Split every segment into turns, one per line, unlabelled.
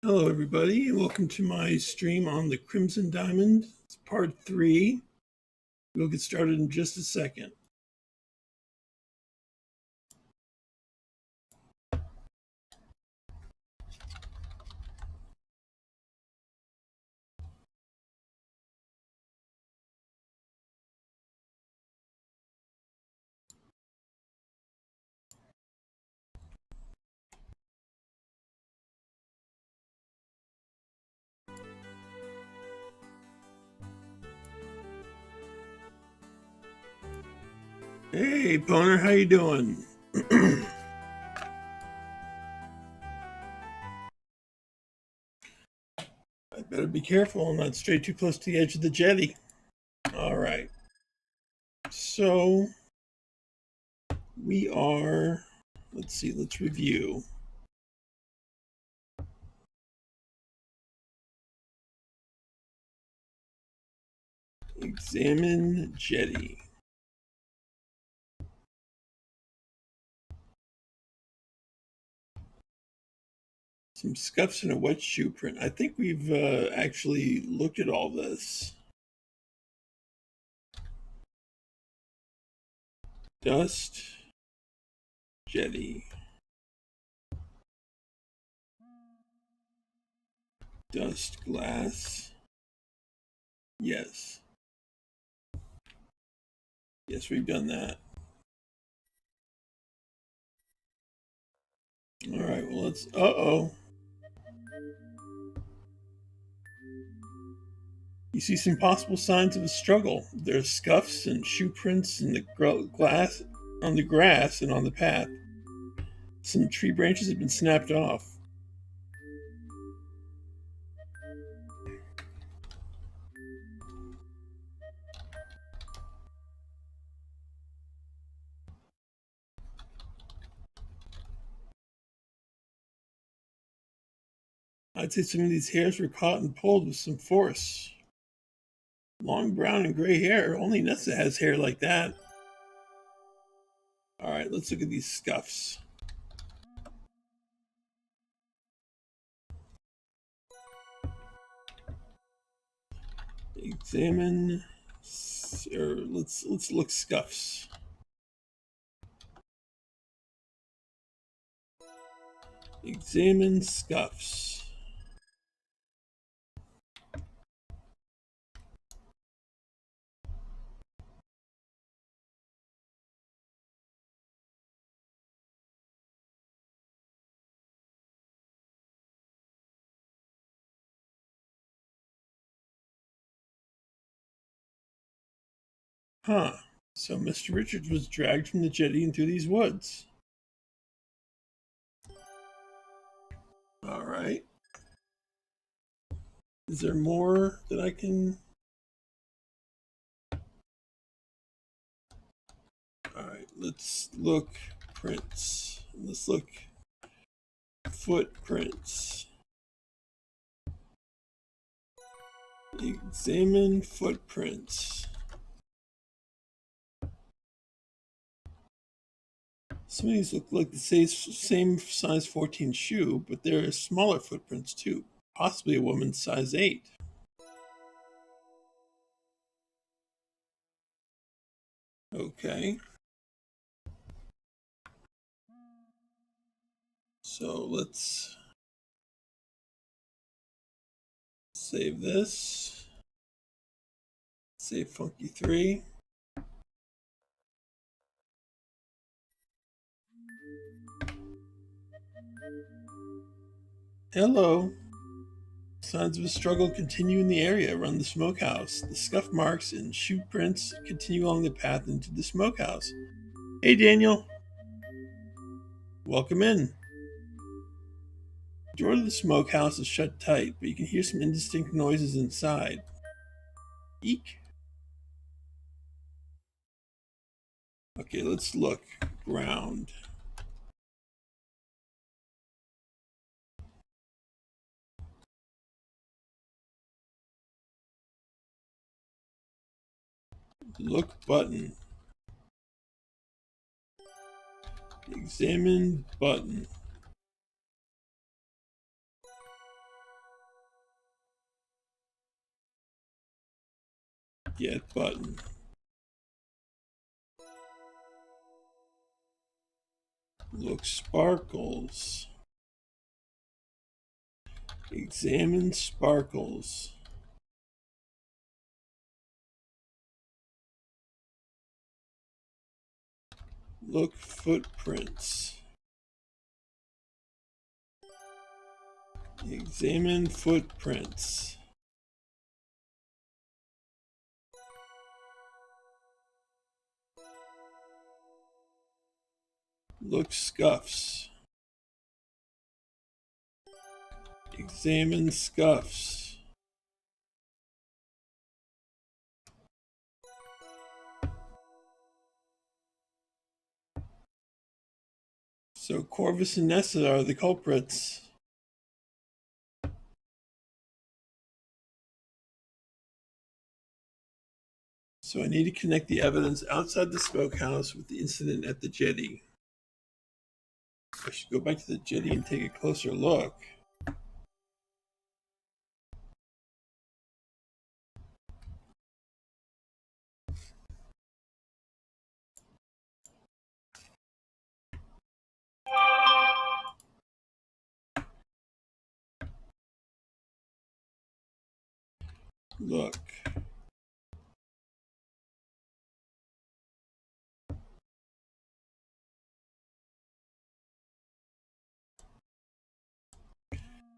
Hello everybody, and welcome to my stream on the Crimson Diamond. It's part 3. We'll get started in just a second. Hey Boner, how you doing? I better be careful I'm not straight too close to the edge of the jetty. Alright. So we are, let's review. Examine jetty. Some scuffs and a wet shoe print. I think we've actually looked at all this. Dust, jetty. Dust, glass. Yes. Yes, we've done that. All right, well, let's, You see some possible signs of a struggle. There are scuffs and shoe prints in the glass, on the grass, and on the path. Some tree branches have been snapped off. I'd say some of these hairs were caught and pulled with some force. Long brown and gray hair. Only Nessa has hair like that. All right, let's look at these scuffs. Examine, or let's look scuffs. Examine scuffs. Huh. So Mr. Richards was dragged from the jetty and through these woods. All right. Is there more that I can... All right, let's look prints. Let's look footprints. Examine footprints. Some of these look like the same size 14 shoe, but there are smaller footprints too. Possibly a woman's size 8. Okay. So let's save this. Save Funky 3. Hello. Signs of a struggle continue in the area around the smokehouse. The scuff marks and shoe prints continue along the path into the smokehouse. Hey, Daniel. Welcome in. The door to the smokehouse is shut tight, but you can hear some indistinct noises inside. Eek. Okay, let's look. Ground. Look button. Examine button. Get button. Look sparkles. Examine sparkles. Look footprints. Examine footprints. Look scuffs. Examine scuffs. So Corvus and Nessa are the culprits. So I need to connect the evidence outside the smokehouse with the incident at the jetty. I should go back to the jetty and take a closer look. Look.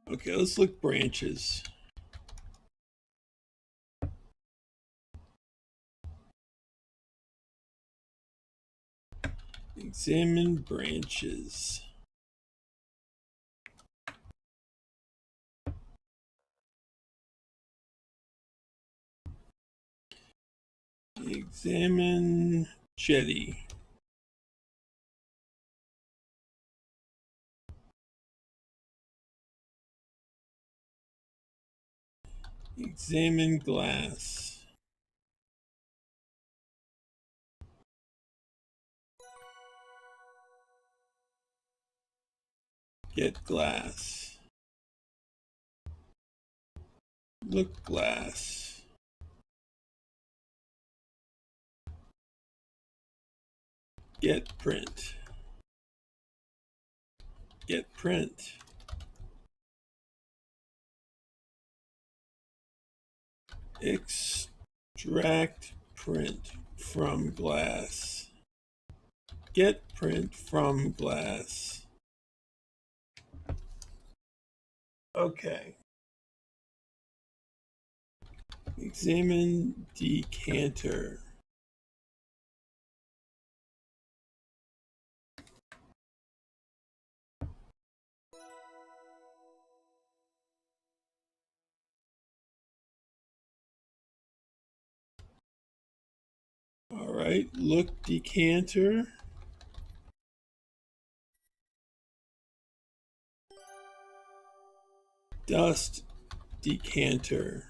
Okay, let's look branches. Examine branches. Examine jetty. Examine glass. Get glass. Look glass. Get print. Get print. Extract print from glass. Get print from glass. Okay. Examine decanter. All right, look decanter. Dust decanter.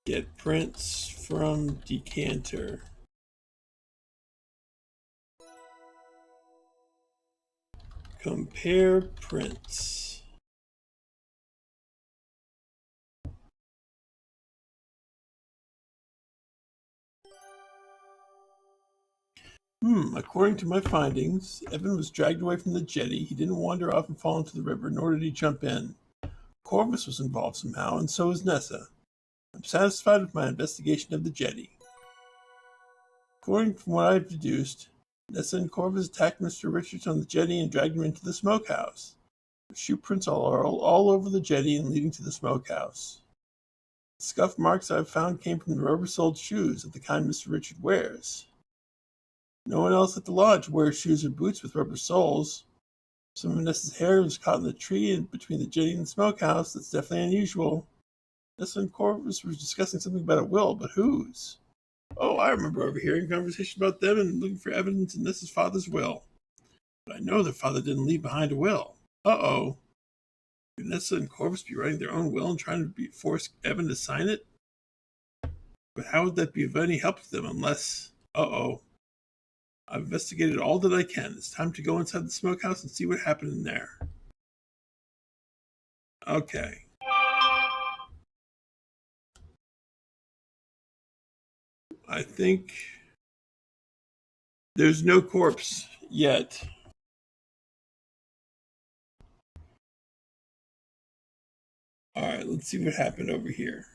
Get prints from decanter. Compare prints. According to my findings, Evan was dragged away from the jetty. He didn't wander off and fall into the river, nor did he jump in. Corvus was involved somehow, and so was Nessa. I'm satisfied with my investigation of the jetty. According from what I've deduced, Nessa and Corvus attacked Mr. Richards on the jetty and dragged him into the smokehouse. The shoe prints are all over the jetty and leading to the smokehouse. The scuff marks I've found came from the rubber-soled shoes of the kind Mr. Richard wears. No one else at the lodge wears shoes or boots with rubber soles. Some of Nessa's hair was caught in the tree and between the jetty and the smokehouse. That's definitely unusual. Nessa and Corvus were discussing something about a will, but whose? Oh, I remember overhearing a conversation about them and looking for evidence in Nessa's father's will. But I know their father didn't leave behind a will. Uh-oh. Could Nessa and Corvus be writing their own will and trying to force Evan to sign it? But how would that be of any help to them unless... Uh-oh. I've investigated all that I can. It's time to go inside the smokehouse and see what happened in there. Okay. I think there's no corpse yet. All right, let's see what happened over here.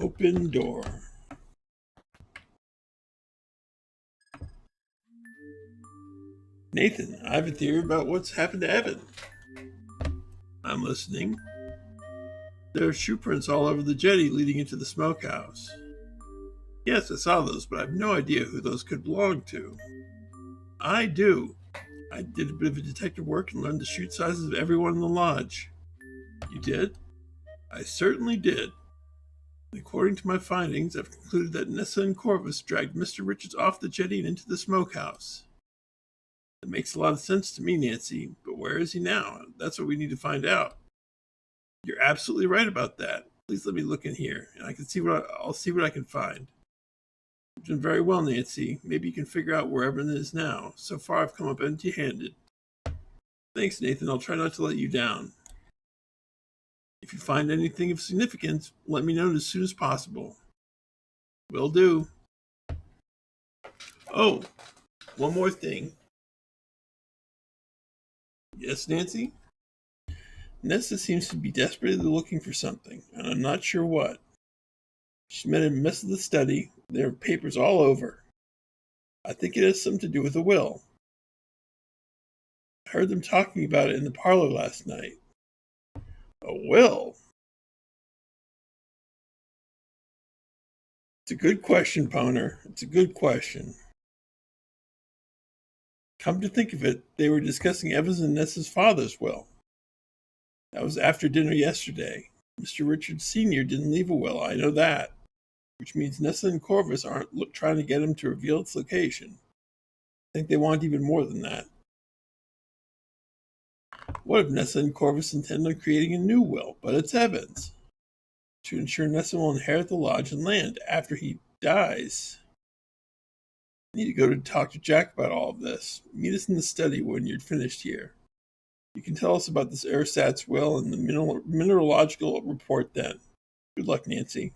Open door. Nathan, I have a theory about what's happened to Evan. I'm listening. There are shoe prints all over the jetty leading into the smokehouse. Yes, I saw those, but I have no idea who those could belong to. I do. I did a bit of detective work and learned the shoe sizes of everyone in the lodge. You did? I certainly did. According to my findings, I've concluded that Nessa and Corvus dragged Mr. Richards off the jetty and into the smokehouse. That makes a lot of sense to me, Nancy, but where is he now? That's what we need to find out. You're absolutely right about that. Please let me look in here, and I'll see what I can find. You've done very well, Nancy. Maybe you can figure out where Evan is now. So far, I've come up empty-handed. Thanks, Nathan. I'll try not to let you down. If you find anything of significance, let me know as soon as possible. Will do. Oh, one more thing. Yes, Nancy? Nessa seems to be desperately looking for something, and I'm not sure what. She's made a mess of the study. There are papers all over. I think it has something to do with a will. I heard them talking about it in the parlor last night. A will? It's a good question, Poner. It's a good question. Come to think of it, they were discussing Evans and Nessa's father's will. That was after dinner yesterday. Mr. Richards Sr. didn't leave a will, I know that. Which means Nessa and Corvus aren't trying to get him to reveal its location. I think they want even more than that. What if Nessa and Corvus intend on creating a new will, but it's Evans? To ensure Nessa will inherit the lodge and land after he dies. I need to go to talk to Jack about all of this. Meet us in the study when you're finished here. You can tell us about this ersatz will and the mineralogical report then. Good luck, Nancy.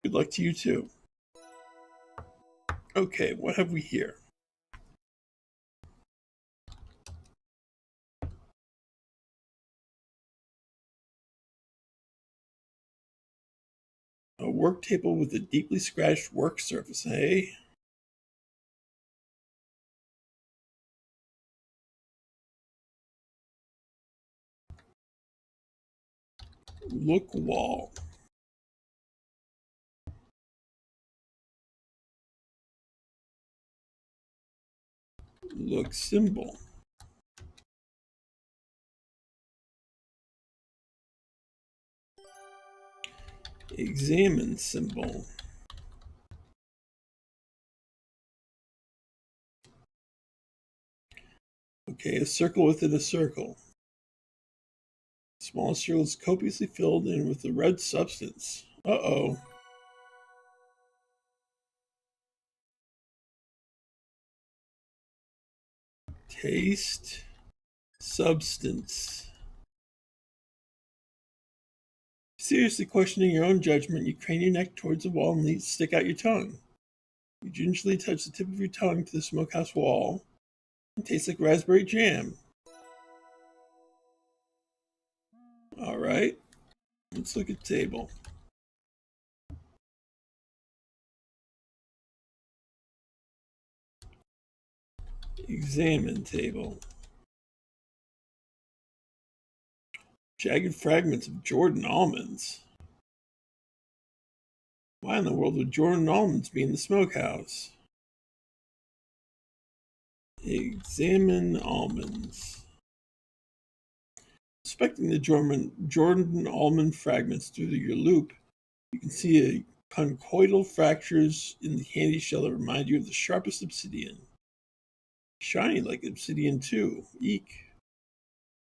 Good luck to you too. Okay, what have we here? A work table with a deeply scratched work surface, eh? Look wall. Look symbol. Examine symbol. Okay, a circle within a circle. Small circle is copiously filled in with a red substance. Uh-oh. Taste. Substance. Seriously questioning your own judgment, you crane your neck towards the wall and stick out your tongue. You gingerly touch the tip of your tongue to the smokehouse wall. It tastes like raspberry jam. Alright, let's look at table. Examine table. Jagged fragments of Jordan almonds. Why in the world would Jordan almonds be in the smokehouse? Examine almonds. Inspecting the Jordan almond fragments through your loop, you can see a conchoidal fractures in the candy shell that remind you of the sharpest obsidian. Shiny like obsidian too. Eek.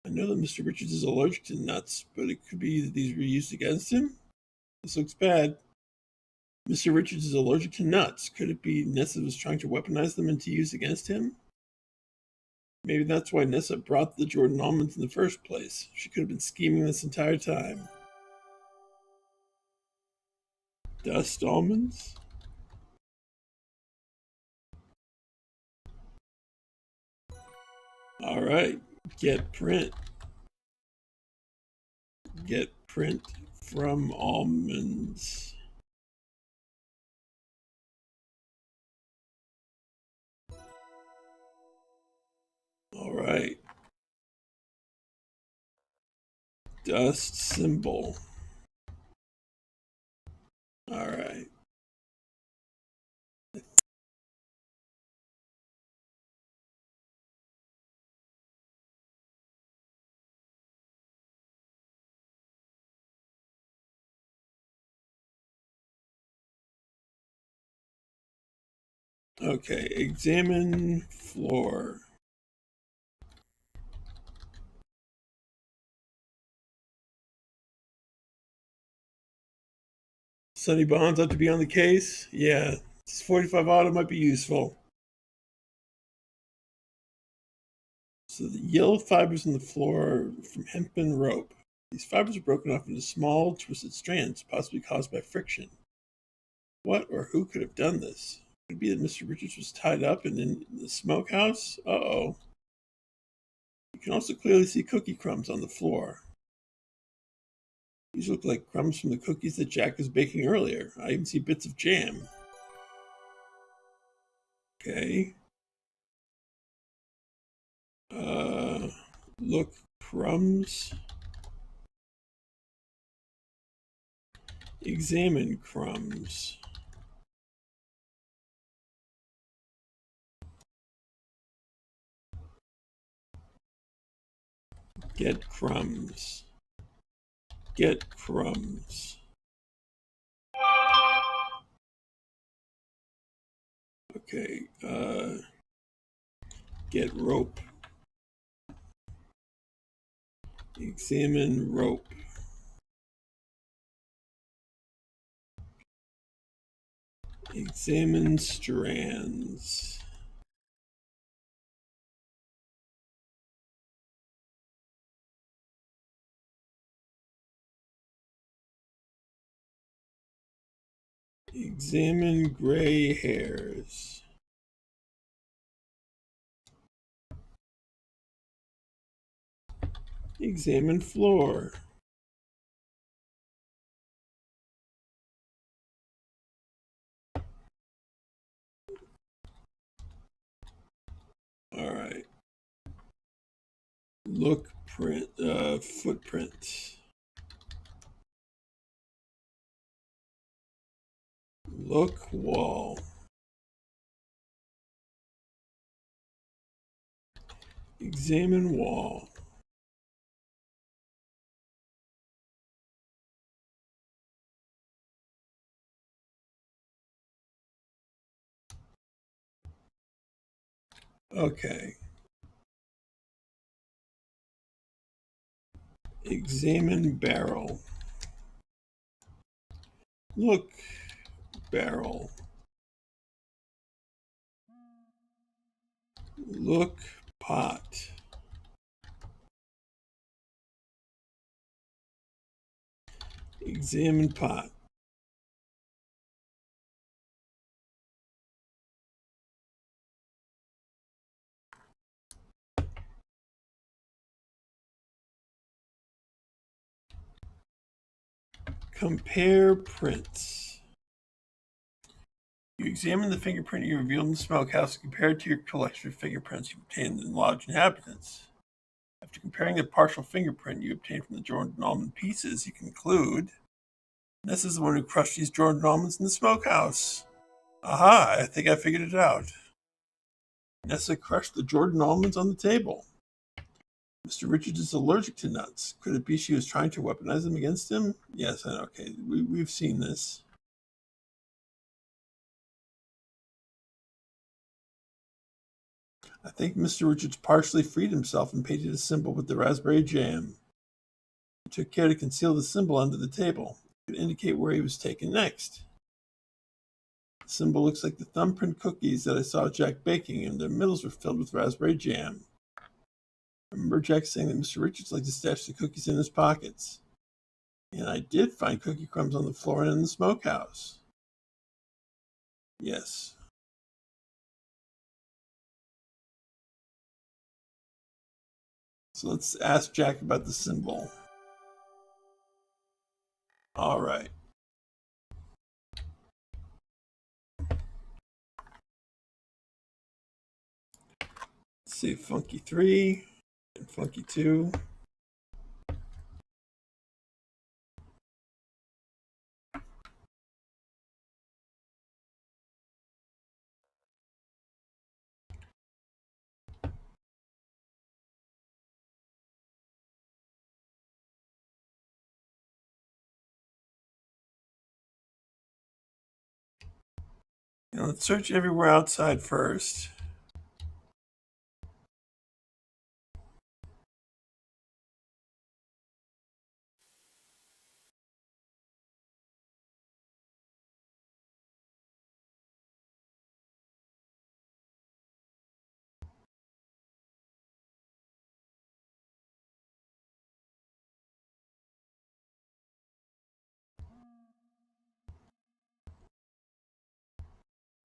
I know that Mr. Richards is allergic to nuts, but it could be that these were used against him? This looks bad. Mr. Richards is allergic to nuts. Could it be Nessa was trying to weaponize them into use against him? Maybe that's why Nessa brought the Jordan almonds in the first place. She could have been scheming this entire time. Dust almonds? All right, get print. Get print from almonds. All right. Dust symbol. All right. Okay, examine floor. Sonny Bonds ought to be on the case. Yeah, this 45 auto might be useful. So the yellow fibers on the floor are from hempen rope. These fibers are broken off into small, twisted strands, possibly caused by friction. What or who could have done this? Could it be that Mr. Richards was tied up and in the smokehouse? Uh-oh. You can also clearly see cookie crumbs on the floor. These look like crumbs from the cookies that Jack was baking earlier. I even see bits of jam. Okay. Look, crumbs. Examine crumbs. Get crumbs. Get crumbs. Okay, get rope. Examine rope. Examine strands. Examine gray hairs. Examine floor. All right. Look print, footprint. Look wall. Examine wall. Okay. Examine barrel. Look, barrel. Look, pot. Examine pot. Compare prints. You examine the fingerprint you revealed in the smokehouse and compare it to your collection of fingerprints you've obtained in lodge inhabitants. After comparing the partial fingerprint you obtained from the Jordan almond pieces, you conclude this is the one who crushed these Jordan almonds in the smokehouse. Aha, I think I figured it out. Nessa crushed the Jordan almonds on the table. Mr. Richards is allergic to nuts. Could it be she was trying to weaponize them against him? Yes, okay, we've seen this. I think Mr. Richards partially freed himself and painted a symbol with the raspberry jam. He took care to conceal the symbol under the table. It could indicate where he was taken next. The symbol looks like the thumbprint cookies that I saw Jack baking, and their middles were filled with raspberry jam. remember Jack saying that Mr. Richards liked to stash the cookies in his pockets. And I did find cookie crumbs on the floor and in the smokehouse. Yes. So let's ask Jack about the symbol. All right. Let's see, Funky 3 and Funky 2. Now let's search everywhere outside first.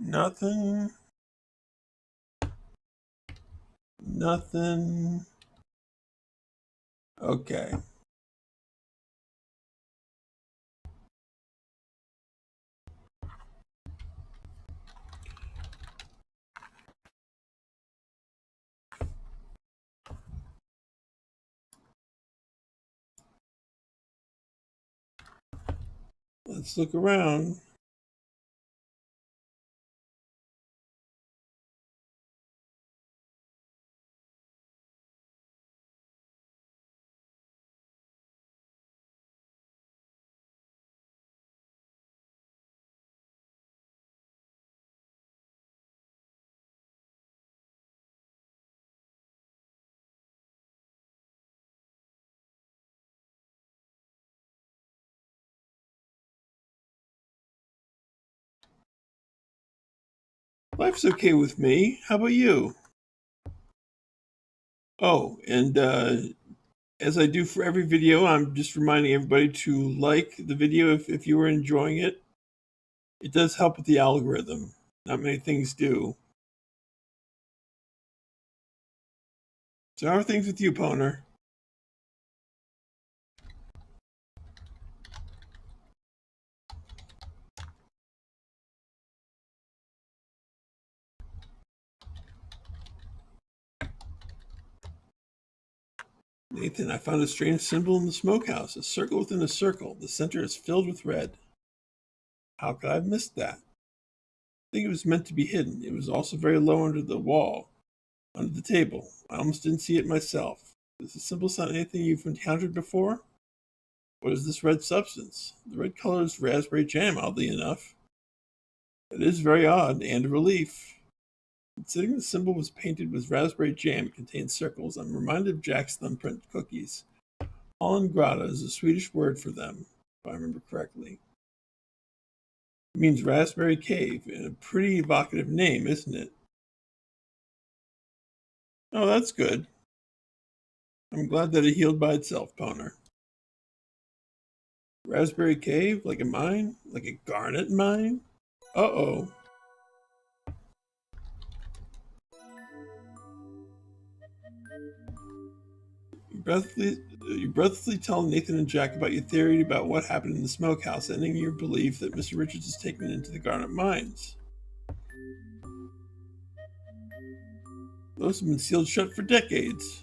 Nothing. Nothing. Okay. Let's look around. Life's okay with me. How about you? Oh, and as I do for every video, I'm just reminding everybody to like the video if you were enjoying it. It does help with the algorithm. Not many things do. So how are things with you, Poner? Nathan, I found a strange symbol in the smokehouse. A circle within a circle. The center is filled with red. How could I have missed that? I think it was meant to be hidden. It was also very low under the wall, under the table. I almost didn't see it myself. Does the symbol sound anything you've encountered before? What is this red substance? The red color is raspberry jam, oddly enough. It is very odd and a relief. Considering the symbol was painted with raspberry jam and contained circles, I'm reminded of Jack's thumbprint cookies. Hollangrata is a Swedish word for them, if I remember correctly. It means raspberry cave, and a pretty evocative name, isn't it? Oh, that's good. I'm glad that it healed by itself, Poner. Raspberry cave? Like a mine? Like a garnet mine? Uh-oh. You breathlessly tell Nathan and Jack about your theory about what happened in the smokehouse, ending your belief that Mr. Richards is taken into the garnet mines. Those have been sealed shut for decades,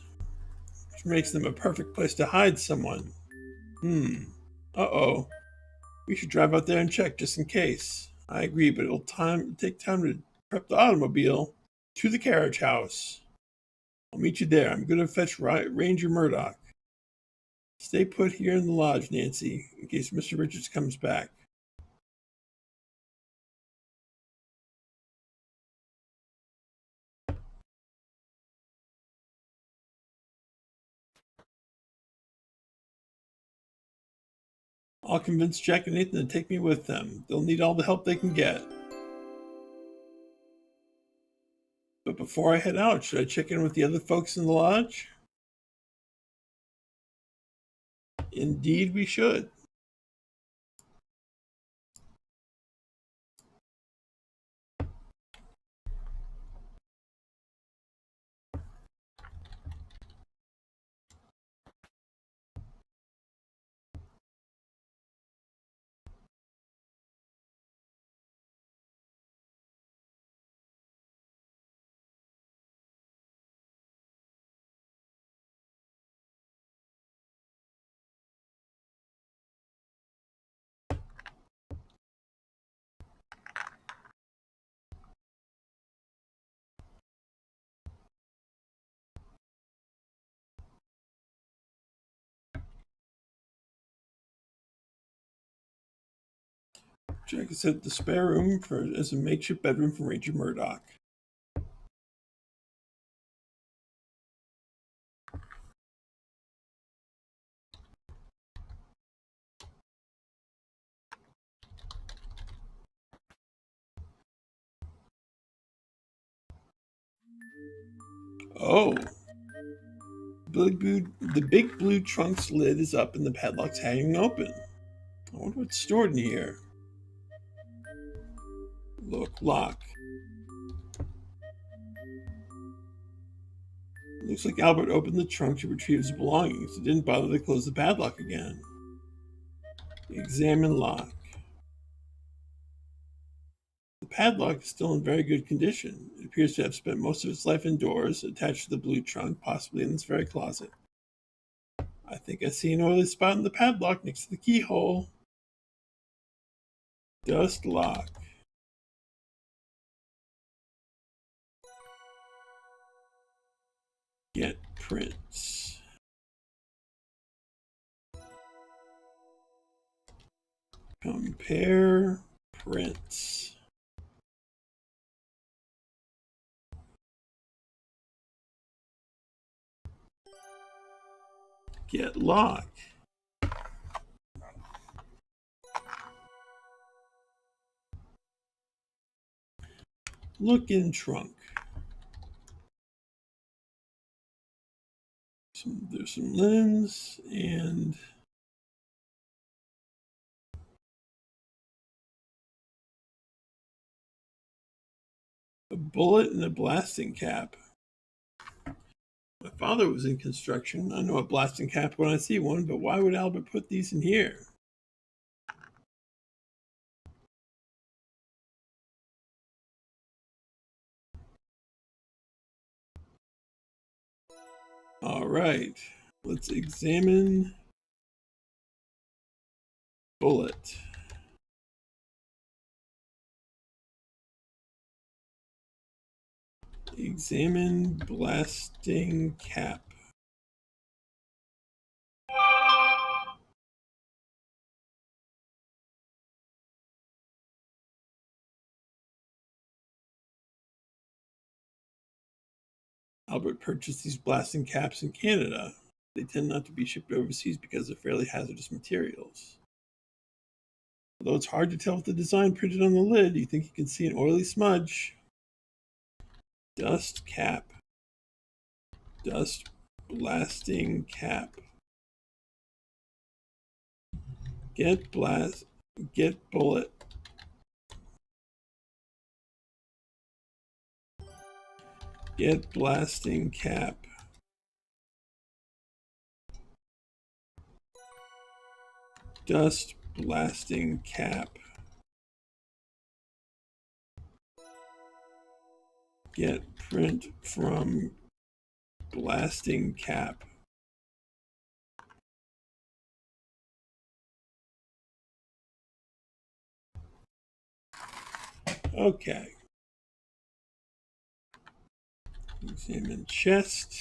which makes them a perfect place to hide someone. Uh-oh. We should drive out there and check just in case. I agree, but it'll take time to prep the automobile to the carriage house. I'll meet you there. I'm going to fetch Ranger Murdoch. Stay put here in the lodge, Nancy, in case Mr. Richards comes back. I'll convince Jack and Nathan to take me with them. They'll need all the help they can get. But before I head out, should I check in with the other folks in the lodge? Indeed, we should. Jack has set the spare room as a makeshift bedroom for Ranger Murdoch. Oh, the big blue trunk's lid is up and the padlock's hanging open. I wonder what's stored in here. Look, lock. Looks like Albert opened the trunk to retrieve his belongings. He didn't bother to close the padlock again. Examine lock. The padlock is still in very good condition. It appears to have spent most of its life indoors, attached to the blue trunk, possibly in this very closet. I think I see an oily spot in the padlock next to the keyhole. Dust lock. Get prints. Compare prints. Get lock. Look in trunk. There's some linens and a bullet and a blasting cap. My father was in construction. I know a blasting cap when I see one, but why would Albert put these in here? All right, let's examine bullet. Examine blasting cap. Albert purchased these blasting caps in Canada. They tend not to be shipped overseas because they're fairly hazardous materials. Although it's hard to tell with the design printed on the lid, you think you can see an oily smudge. Dust cap. Dust blasting cap. Get bullet. Get blasting cap. Dust blasting cap. Get print from blasting cap. Okay. Examine chest.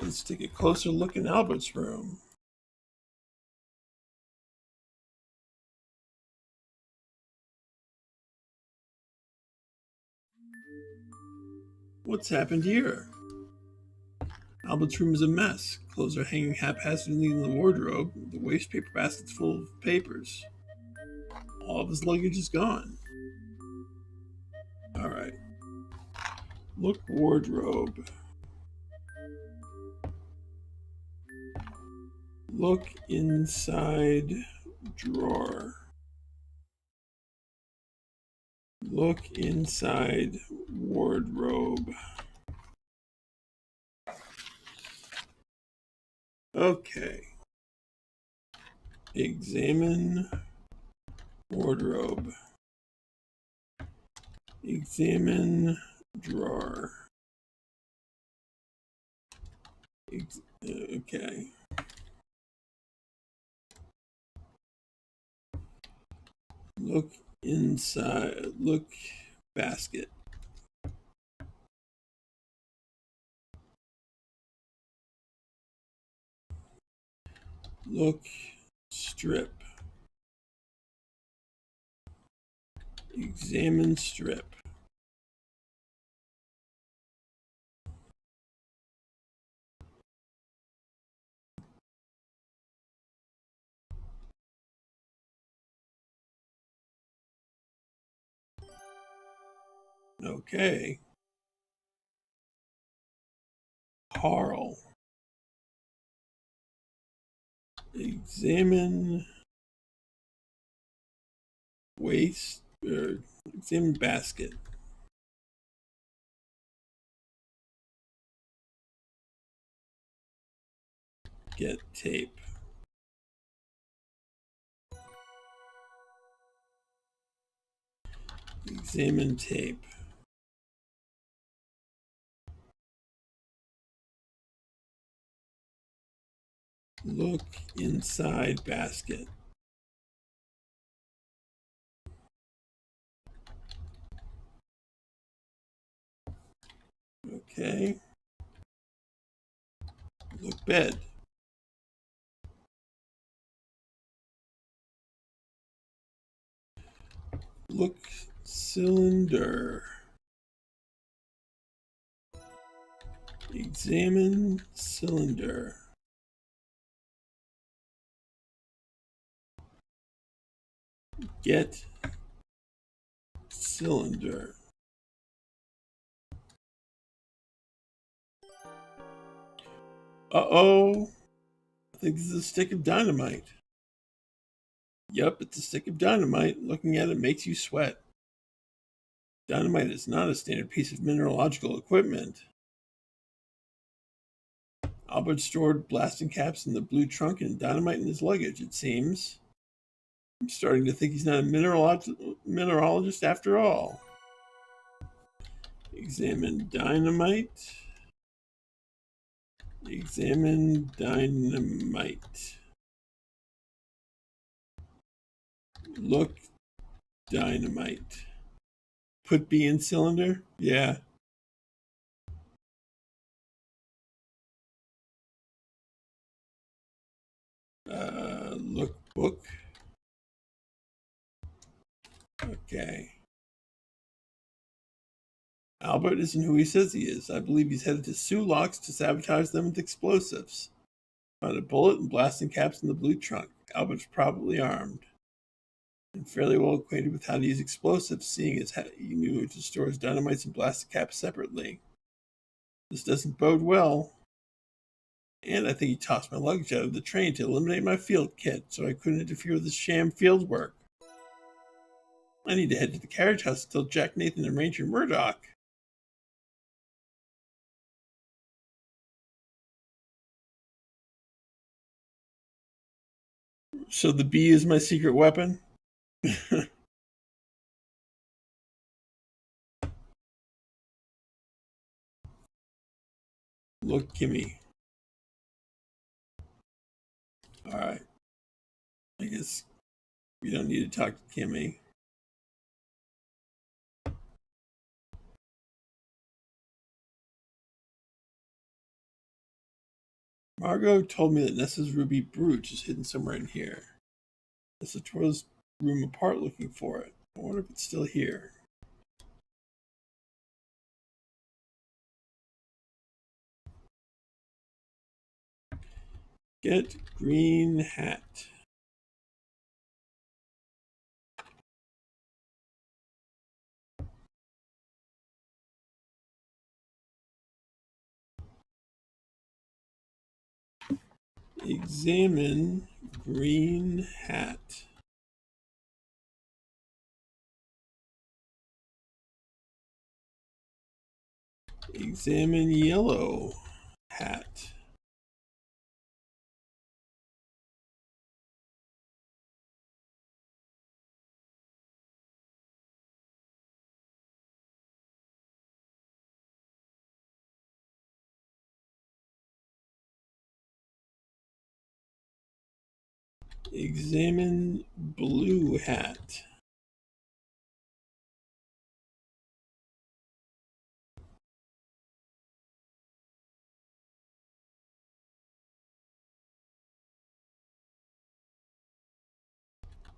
Let's take a closer look in Albert's room. What's happened here? Albert's room is a mess. Clothes are hanging haphazardly in the wardrobe. The waste paper basket's full of papers. All of his luggage is gone. All right. Look wardrobe. Look inside drawer. Look inside wardrobe. Okay. Examine wardrobe. Examine drawer. Okay. Look inside. Look basket. Look strip. Examine strip. Okay. Carl. Examine waste. Examine basket. Get tape. Examine tape. Look inside basket. Okay. Look bed. Look cylinder. Examine cylinder. Get cylinder. Uh-oh. I think this is a stick of dynamite. Yep, it's a stick of dynamite. Looking at it makes you sweat. Dynamite is not a standard piece of mineralogical equipment. Albert stored blasting caps in the blue trunk and dynamite in his luggage, it seems. I'm starting to think he's not a mineralogist after all. Examine dynamite. Examine dynamite. Look dynamite. Put B in cylinder? Yeah. Look book. Okay. Albert isn't who he says he is. I believe he's headed to Suloc's to sabotage them with explosives. Found a bullet and blasting caps in the blue trunk. Albert's probably armed and fairly well acquainted with how to use explosives, seeing as he knew to store his dynamites and blasting caps separately. This doesn't bode well. And I think he tossed my luggage out of the train to eliminate my field kit so I couldn't interfere with his sham field work. I need to head to the carriage house to tell Jack Nathan and Ranger Murdoch. So the bee is my secret weapon? Look, Kimmy. Alright. I guess we don't need to talk to Kimmy. Margot told me that Nessa's ruby brooch is hidden somewhere in here. Nessa tore this room apart looking for it. I wonder if it's still here. Get green hat. Examine green hat. Examine yellow hat. Examine blue hat.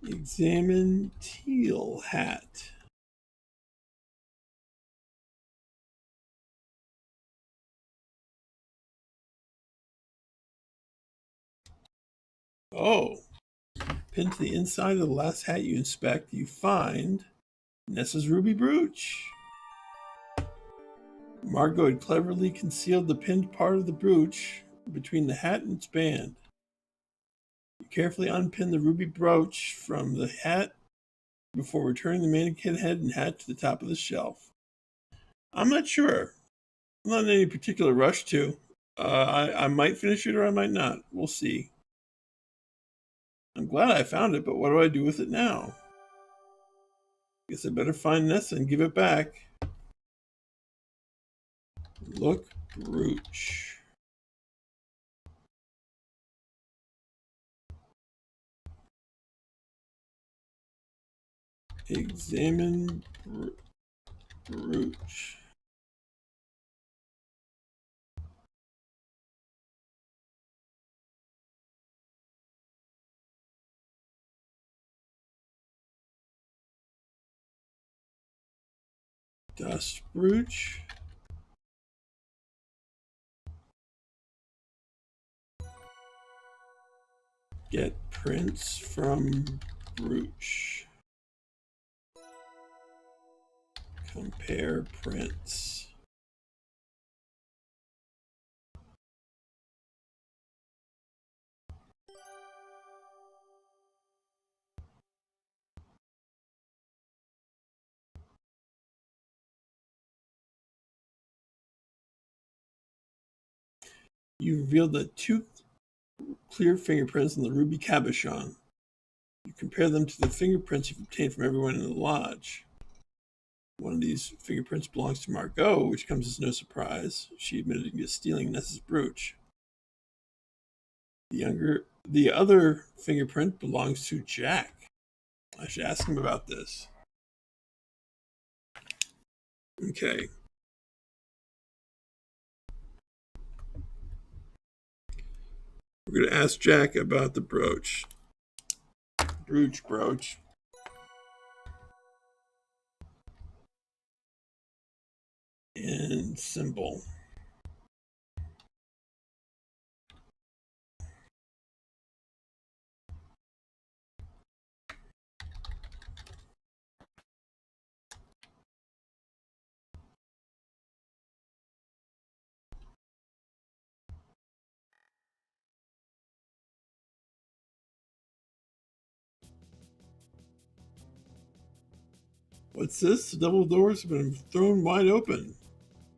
Examine teal hat. Oh, pin to the inside of the last hat you inspect, you find Nessa's ruby brooch. Margot had cleverly concealed the pinned part of the brooch between the hat and its band. You carefully unpin the ruby brooch from the hat before returning the mannequin head and hat to the top of the shelf. I'm not sure. I'm not in any particular rush to. I might finish it or I might not. We'll see. I'm glad I found it, but what do I do with it now? Guess I better find Nessa and give it back. Look brooch. Examine brooch. Dust brooch. Get prints from brooch. Compare prints. You revealed that 2 clear fingerprints on the ruby cabochon. You compare them to the fingerprints you've obtained from everyone in the lodge. One of these fingerprints belongs to Margot, which comes as no surprise. She admitted to stealing Nessa's brooch. The other fingerprint belongs to Jack. I should ask him about this. Okay. We're going to ask Jack about the brooch. Brooch. And symbol. What's this? The double doors have been thrown wide open.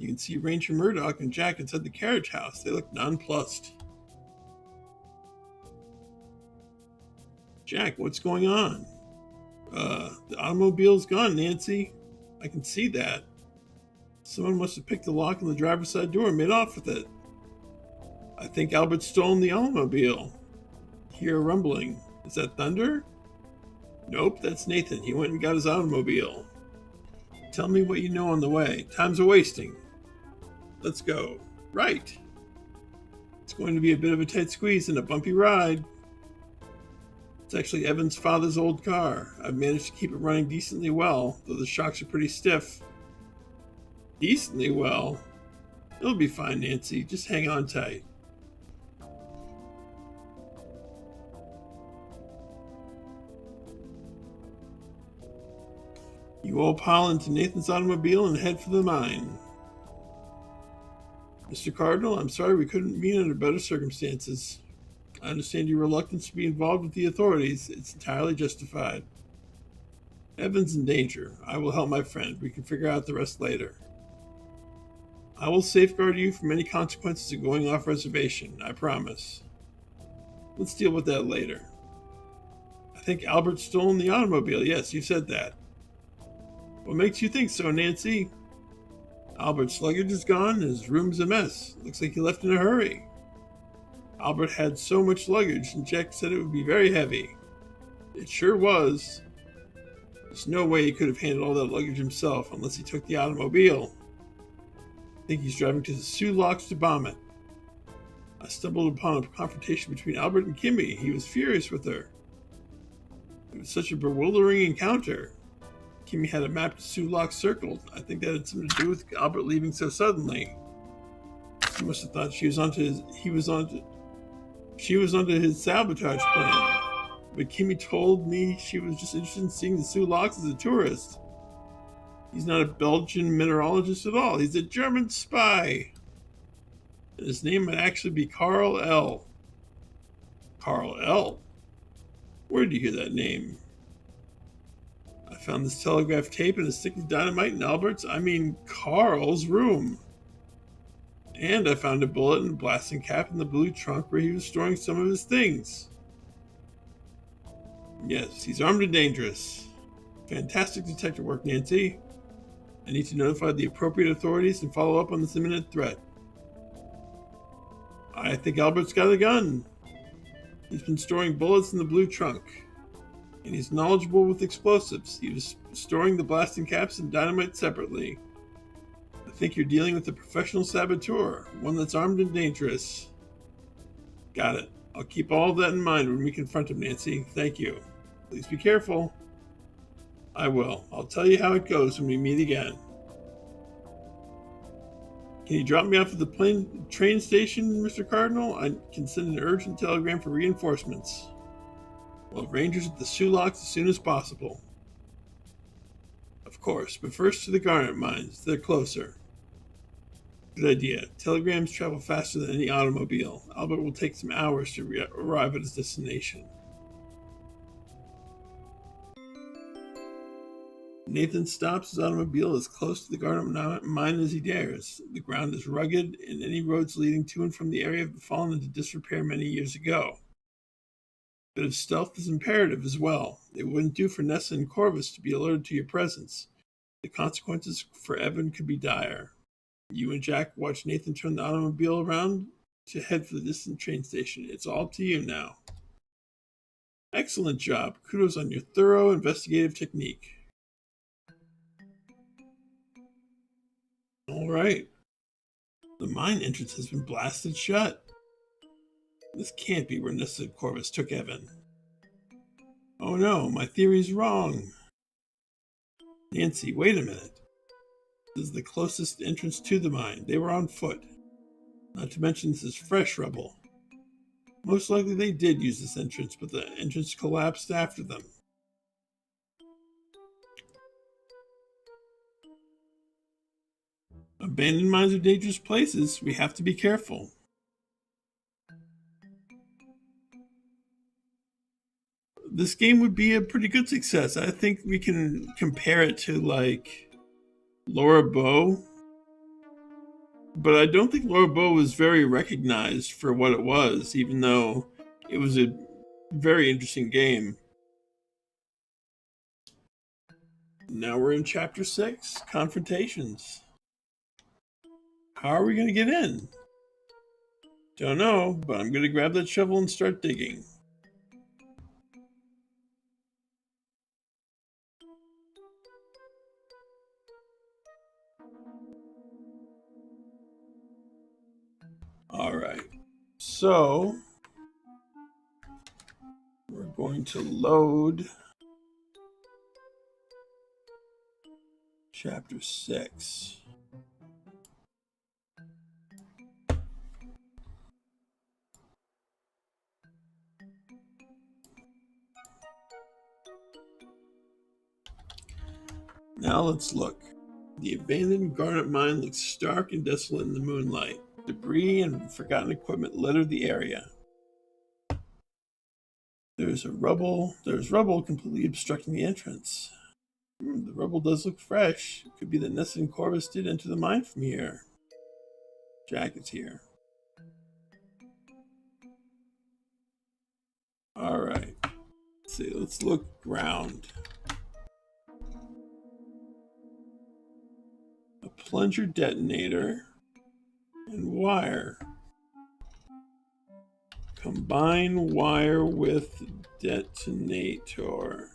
You can see Ranger Murdoch and Jack inside the carriage house. They look nonplussed. Jack, what's going on? The automobile's gone, Nancy. I can see that. Someone must have picked the lock on the driver's side door and made off with it. I think Albert's stolen the automobile. Hear a rumbling. Is that Thunder? Nope, that's Nathan. He went and got his automobile. Tell me what you know on the way. Time's a-wasting. Let's go. Right. It's going to be a bit of a tight squeeze and a bumpy ride. It's actually Evan's father's old car. I've managed to keep it running decently well, though the shocks are pretty stiff. Decently well? It'll be fine, Nancy. Just hang on tight. You all pile into Nathan's automobile and head for the mine. Mr. Cardinal, I'm sorry we couldn't meet under better circumstances. I understand your reluctance to be involved with the authorities. It's entirely justified. Evan's in danger. I will help my friend. We can figure out the rest later. I will safeguard you from any consequences of going off reservation. I promise. Let's deal with that later. I think Albert's stolen the automobile. Yes, you said that. What makes you think so, Nancy? Albert's luggage is gone. His room's a mess. Looks like he left in a hurry. Albert had so much luggage, and Jack said it would be very heavy. It sure was. There's no way he could have handled all that luggage himself unless he took the automobile. I think he's driving to the Sulaks to bomb it. I stumbled upon a confrontation between Albert and Kimmy. He was furious with her. It was such a bewildering encounter. Kimmy had a map to Sulak circled. I think that had something to do with Albert leaving so suddenly. She must have thought she was onto his sabotage plan. But Kimmy told me she was just interested in seeing the Sulaks as a tourist. He's not a Belgian mineralogist at all. He's a German spy. And his name might actually be Carl L. Carl L? Where did you hear that name? I found this telegraph tape and a stick of dynamite in Carl's room. And I found a bullet and a blasting cap in the blue trunk where he was storing some of his things. Yes, he's armed and dangerous. Fantastic detective work, Nancy. I need to notify the appropriate authorities and follow up on this imminent threat. I think Albert's got a gun. He's been storing bullets in the blue trunk. And he's knowledgeable with explosives. He was storing the blasting caps and dynamite separately. I think you're dealing with a professional saboteur, one that's armed and dangerous. Got it. I'll keep all of that in mind when we confront him, Nancy. Thank you. Please be careful. I will. I'll tell you how it goes when we meet again. Can you drop me off at the train station, Mr. Cardinal? I can send an urgent telegram for reinforcements. We'll have rangers at the Sulaks as soon as possible. Of course, but first to the garnet mines. They're closer. Good idea. Telegrams travel faster than any automobile. Albert will take some hours to arrive at his destination. Nathan stops his automobile as close to the garnet mine as he dares. The ground is rugged, and any roads leading to and from the area have fallen into disrepair many years ago. A bit of stealth is imperative as well. It wouldn't do for Nessa and Corvus to be alerted to your presence. The consequences for Evan could be dire. You and Jack watch Nathan turn the automobile around to head for the distant train station. It's all up to you now. Excellent job. Kudos on your thorough investigative technique. All right. The mine entrance has been blasted shut. This can't be where Nessa and Corvus took Evan. Oh no, my theory's wrong. Nancy, wait a minute. This is the closest entrance to the mine. They were on foot. Not to mention this is fresh rubble. Most likely they did use this entrance, but the entrance collapsed after them. Abandoned mines are dangerous places. We have to be careful. This game would be a pretty good success. I think we can compare it to, like, Laura Bow. But I don't think Laura Bow was very recognized for what it was, even though it was a very interesting game. Now we're in Chapter 6, Confrontations. How are we going to get in? Don't know, but I'm going to grab that shovel and start digging. Alright, so we're going to load Chapter 6. Now let's look. The abandoned garnet mine looks stark and desolate in the moonlight. Debris and forgotten equipment litter the area. There's rubble completely obstructing the entrance. The rubble does look fresh. It could be that Nessa and Corvus did enter the mine from here. Jack is here. Alright. Let's see, let's look ground. A plunger detonator and wire. Combine wire with detonator.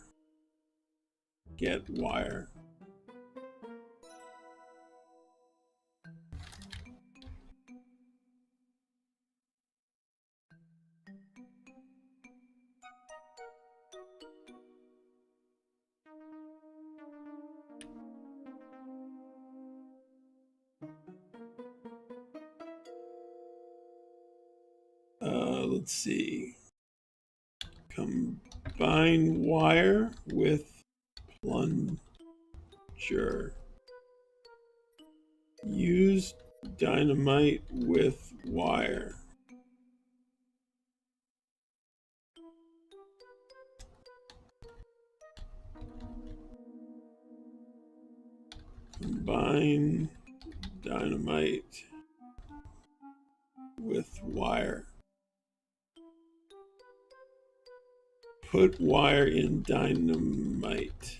Get wire. Let's see. Combine wire with plunger. Use dynamite with wire. Combine dynamite with wire. Put wire in dynamite.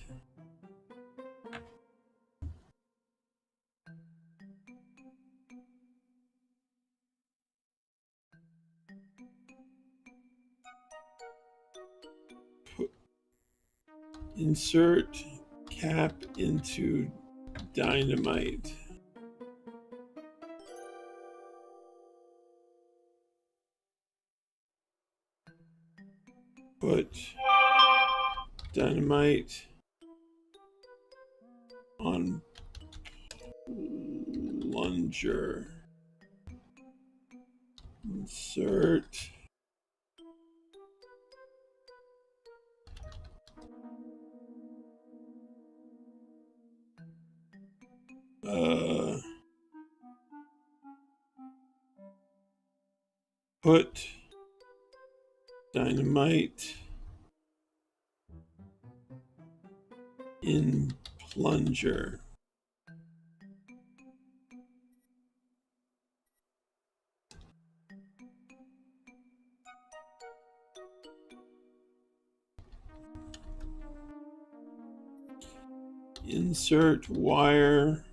Insert cap into dynamite. Put dynamite on plunger. Insert put dynamite in plunger. Insert wire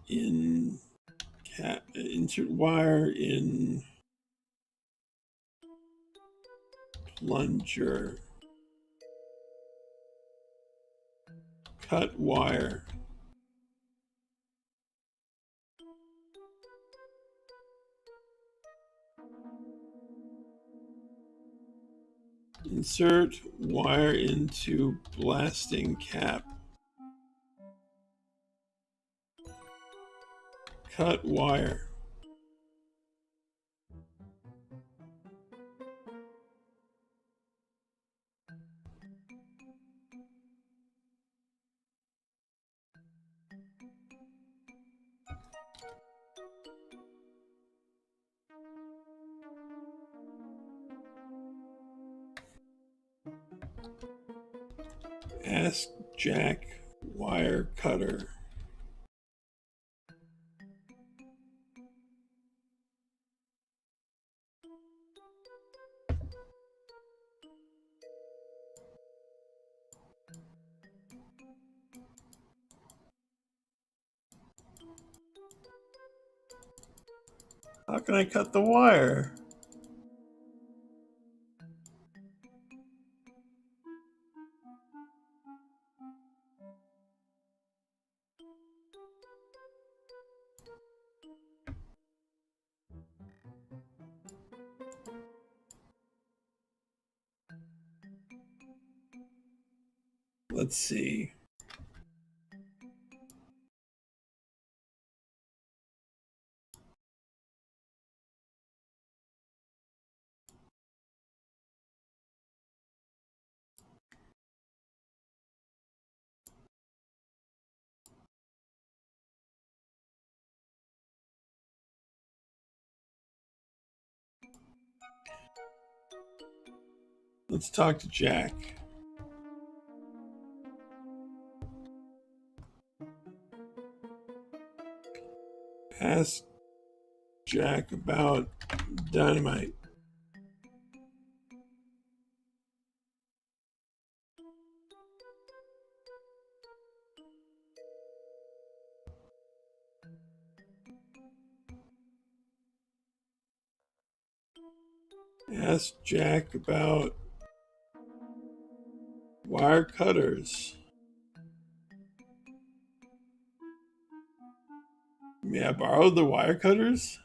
in insert wire in plunger. Cut wire. Insert wire into blasting cap. Cut wire. Ask Jack wire cutter. How can I cut the wire? Let's see. Let's talk to Jack. Ask Jack about dynamite. Ask Jack about wire cutters. May I borrow the wire cutters?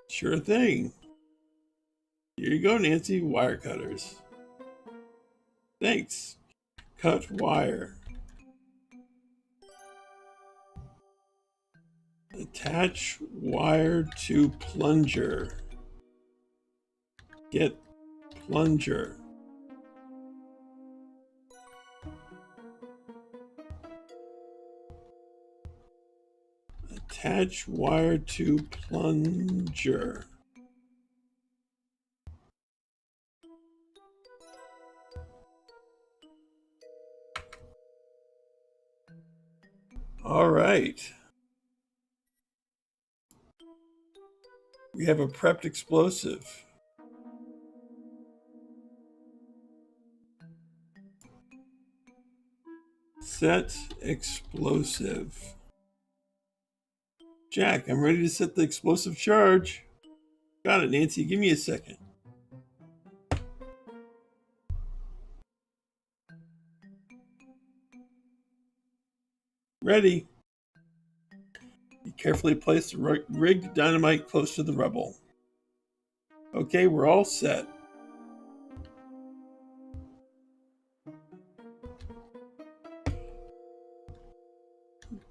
Sure thing. Here you go, Nancy. Wire cutters. Thanks. Cut wire. Attach wire to plunger. Get plunger. Attach wire to plunger. All right. We have a prepped explosive. Set explosive. Jack, I'm ready to set the explosive charge. Got it, Nancy. Give me a second. Ready. You carefully place the rigged dynamite close to the rubble. Okay, we're all set.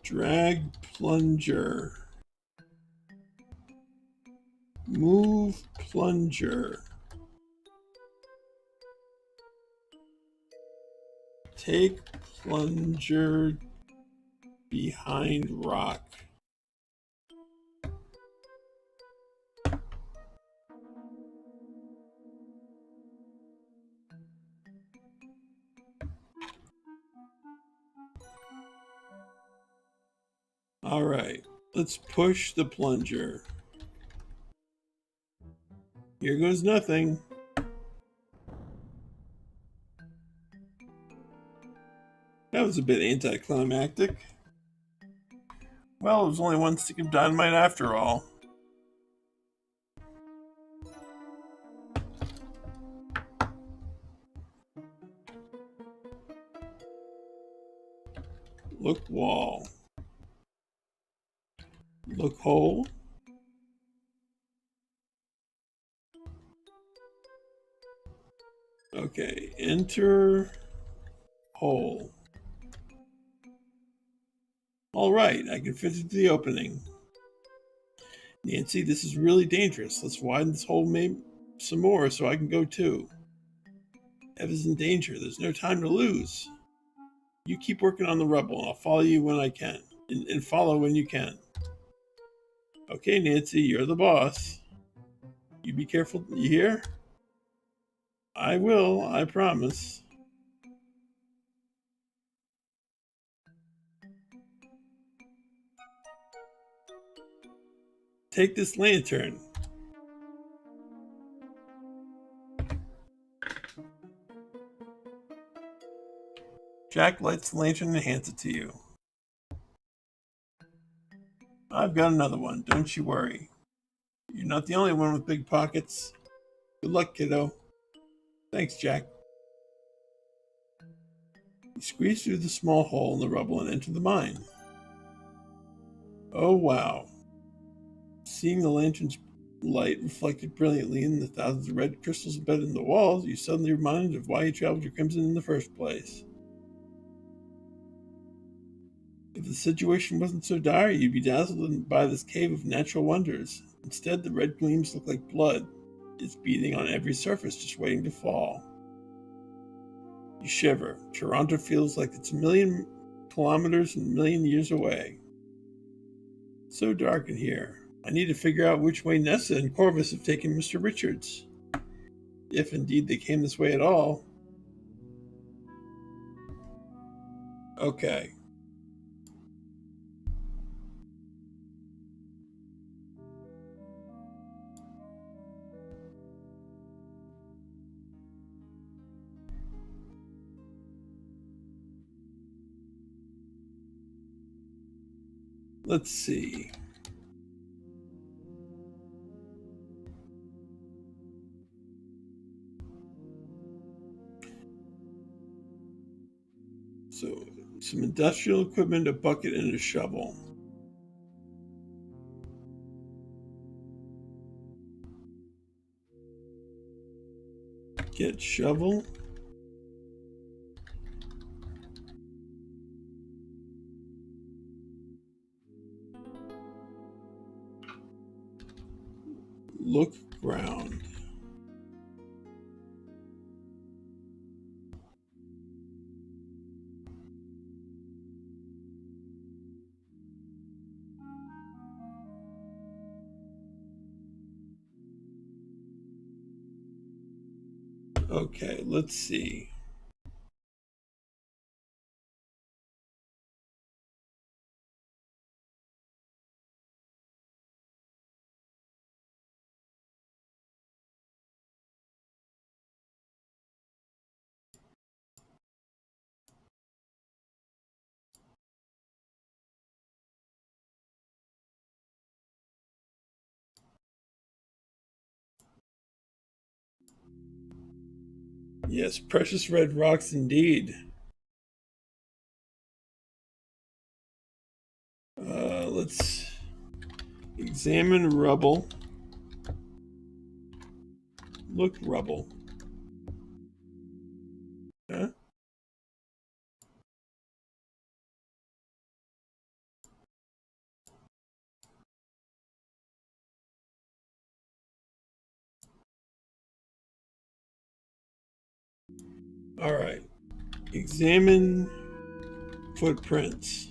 Drag plunger. Move plunger. Take plunger behind rock. All right, let's push the plunger. Here goes nothing. That was a bit anticlimactic. Well, it was only one stick of dynamite after all. Look wall. Look hole. Okay, enter hole. All right, I can fit through the opening. Nancy, this is really dangerous. Let's widen this hole maybe some more so I can go too. Ev is in danger. There's no time to lose. You keep working on the rubble, and I'll follow you when I can. And follow when you can. Okay, Nancy, you're the boss. You be careful. You hear? I will, I promise. Take this lantern. Jack lights the lantern and hands it to you. I've got another one, don't you worry. You're not the only one with big pockets. Good luck, kiddo. Thanks, Jack. You squeeze through the small hole in the rubble and enter the mine. Oh, wow. Seeing the lantern's light reflected brilliantly in the thousands of red crystals embedded in the walls, you suddenly reminded of why you traveled to Crimson in the first place. If the situation wasn't so dire, you'd be dazzled by this cave of natural wonders. Instead, the red gleams look like blood. It's beating on every surface, just waiting to fall. You shiver. Toronto feels like it's a million kilometers and a million years away. It's so dark in here. I need to figure out which way Nessa and Corvus have taken Mr. Richards. If indeed they came this way at all. Okay. Let's see. So, some industrial equipment, a bucket, and a shovel. Get shovel. Look ground. Okay, let's see. Yes, precious red rocks indeed. Let's examine rubble. Look rubble. Huh? All right. Examine footprints.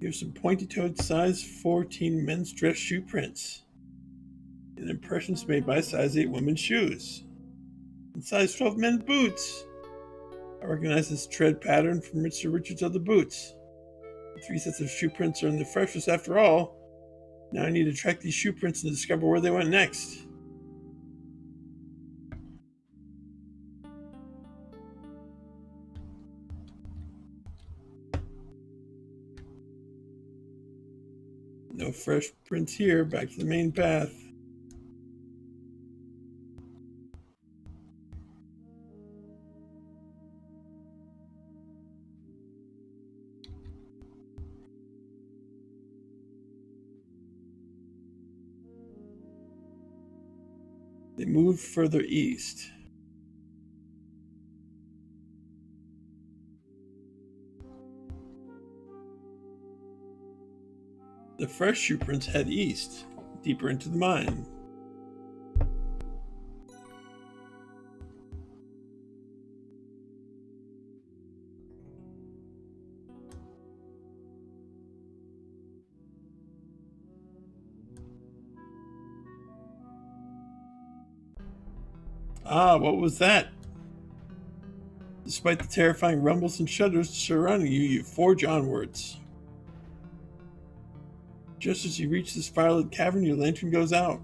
Here's some pointy-toed size 14 men's dress shoe prints. And impressions made by size 8 women's shoes. And size 12 men's boots. I recognize this tread pattern from Mr. Richard's other boots. The 3 sets of shoe prints are in the freshest after all. Now I need to track these shoe prints and discover where they went next. No fresh prints here. Back to the main path. They moved further east. The fresh shoe prints head east, deeper into the mine. Ah, what was that? Despite the terrifying rumbles and shudders surrounding you, you forge onwards. Just as you reach this firelit cavern, your lantern goes out.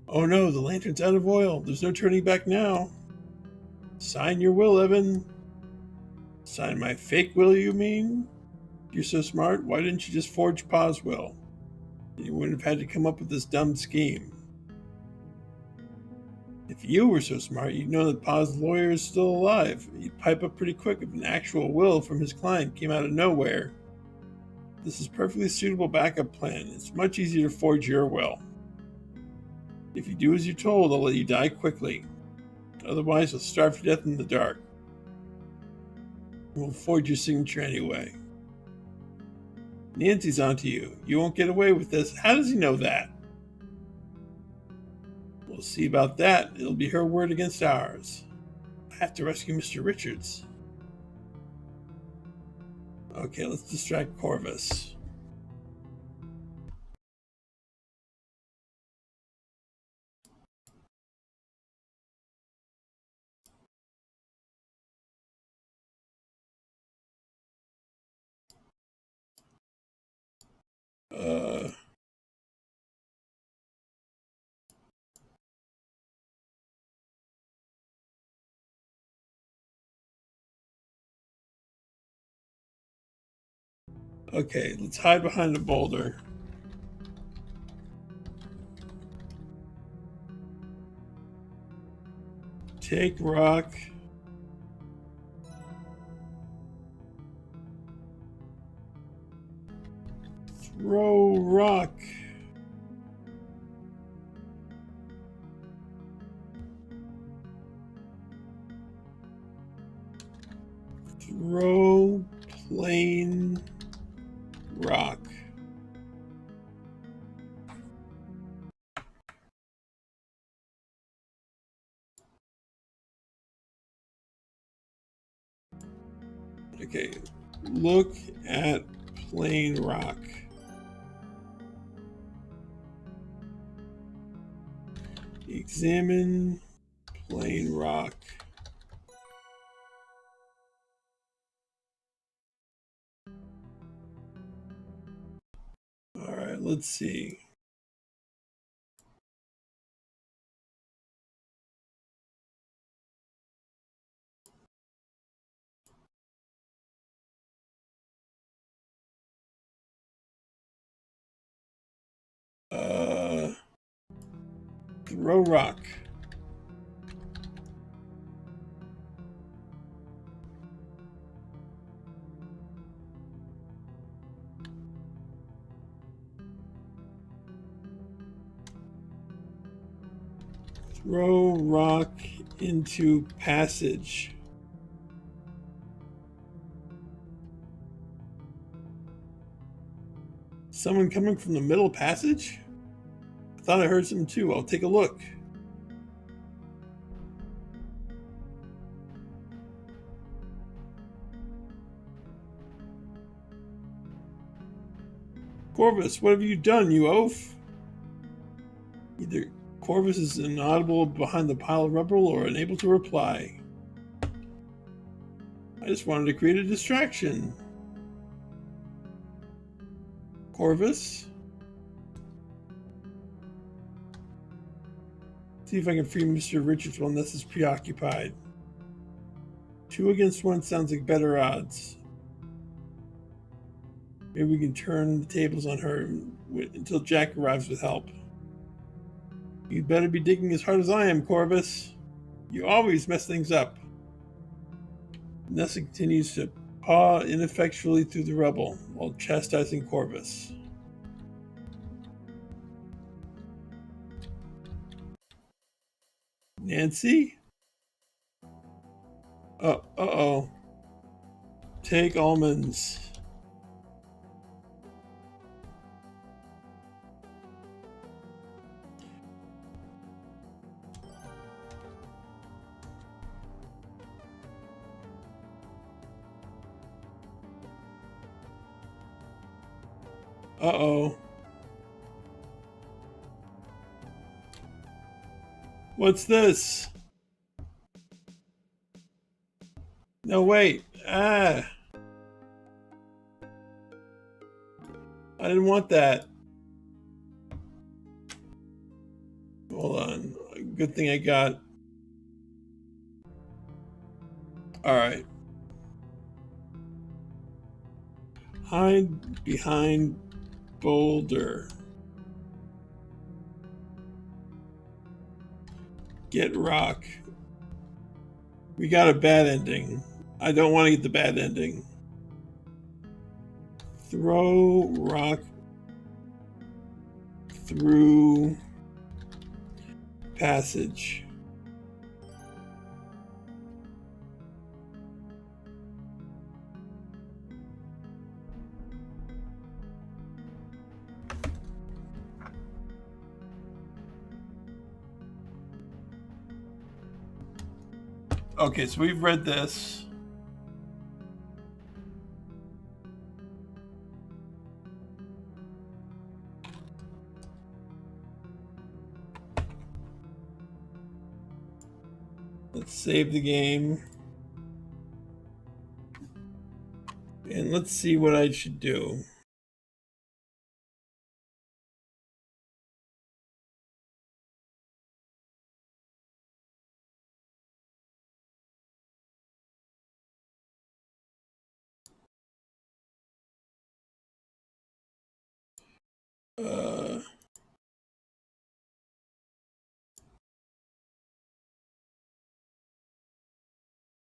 Oh no, the lantern's out of oil. There's no turning back now. Sign your will, Evan. Sign my fake will, you mean? You're so smart, why didn't you just forge Pa's will? You wouldn't have had to come up with this dumb scheme. If you were so smart, you'd know that Pa's lawyer is still alive. You'd pipe up pretty quick if an actual will from his client came out of nowhere. This is a perfectly suitable backup plan. It's much easier to forge your will. If you do as you're told, I'll let you die quickly. Otherwise, you'll starve to death in the dark. We'll forge your signature anyway. Nancy's onto you. You won't get away with this. How does he know that? We'll see about that. It'll be her word against ours. I have to rescue Mr. Richards. Okay, let's distract Corvus. Okay, let's hide behind the boulder. Take rock. Throw rock. Throw plain rock. Okay, look at plain rock. Examine plain rock. All right, let's see. Throw rock. Throw rock into passage. Someone coming from the middle passage? I thought I heard some too. I'll take a look. Corvus, what have you done, you oaf? Either Corvus is inaudible behind the pile of rubble or unable to reply. I just wanted to create a distraction. Corvus? See if I can free Mr. Richards while Ness is preoccupied. 2 against 1 sounds like better odds. Maybe we can turn the tables on her until Jack arrives with help. You'd better be digging as hard as I am, Corvus. You always mess things up. Nessa continues to paw ineffectually through the rubble while chastising Corvus. Nancy? Uh-oh. Take almonds. Uh-oh. What's this? No, wait. Ah. I didn't want that. Hold on. Good thing I got. Alright. Hide behind boulder. Get rock. We got a bad ending. I don't want to get the bad ending. Throw rock through passage. Okay, so we've read this. Let's save the game. And let's see what I should do.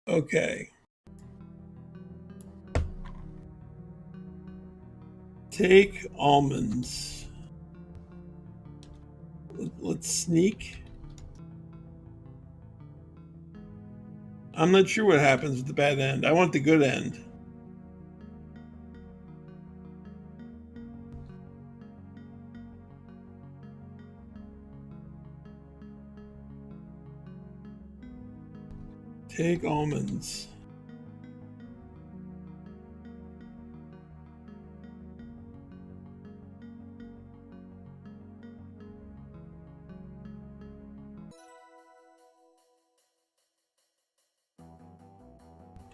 Okay. Take almonds. Let's sneak. I'm not sure what happens with the bad end. I want the good end. Take almonds.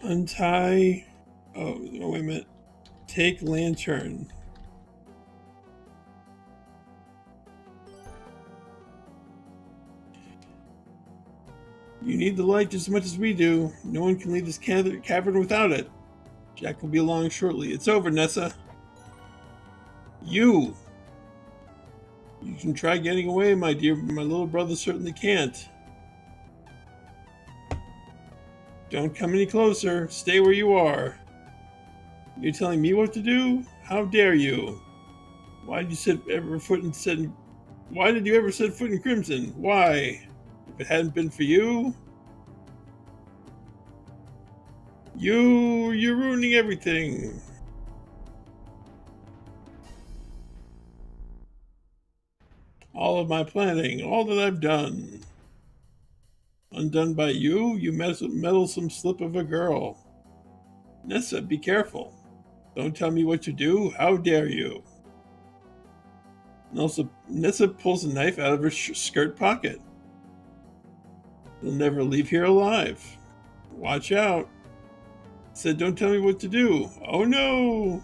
Untie. Oh, wait a minute. Take lantern. You need the light just as much as we do. No one can leave this cavern without it. Jack will be along shortly. It's over, Nessa. You! You can try getting away, my dear, but my little brother certainly can't. Don't come any closer. Stay where you are. You're telling me what to do? How dare you? Why did you set foot in Why did you ever set foot in Crimson? Why? If it hadn't been for you, you're ruining everything. All of my planning, all that I've done. Undone by you, you meddlesome slip of a girl. Nessa, be careful. Don't tell me what to do. How dare you? Nessa pulls a knife out of her skirt pocket. You'll never leave here alive. Watch out. Said, don't tell me what to do. Oh no!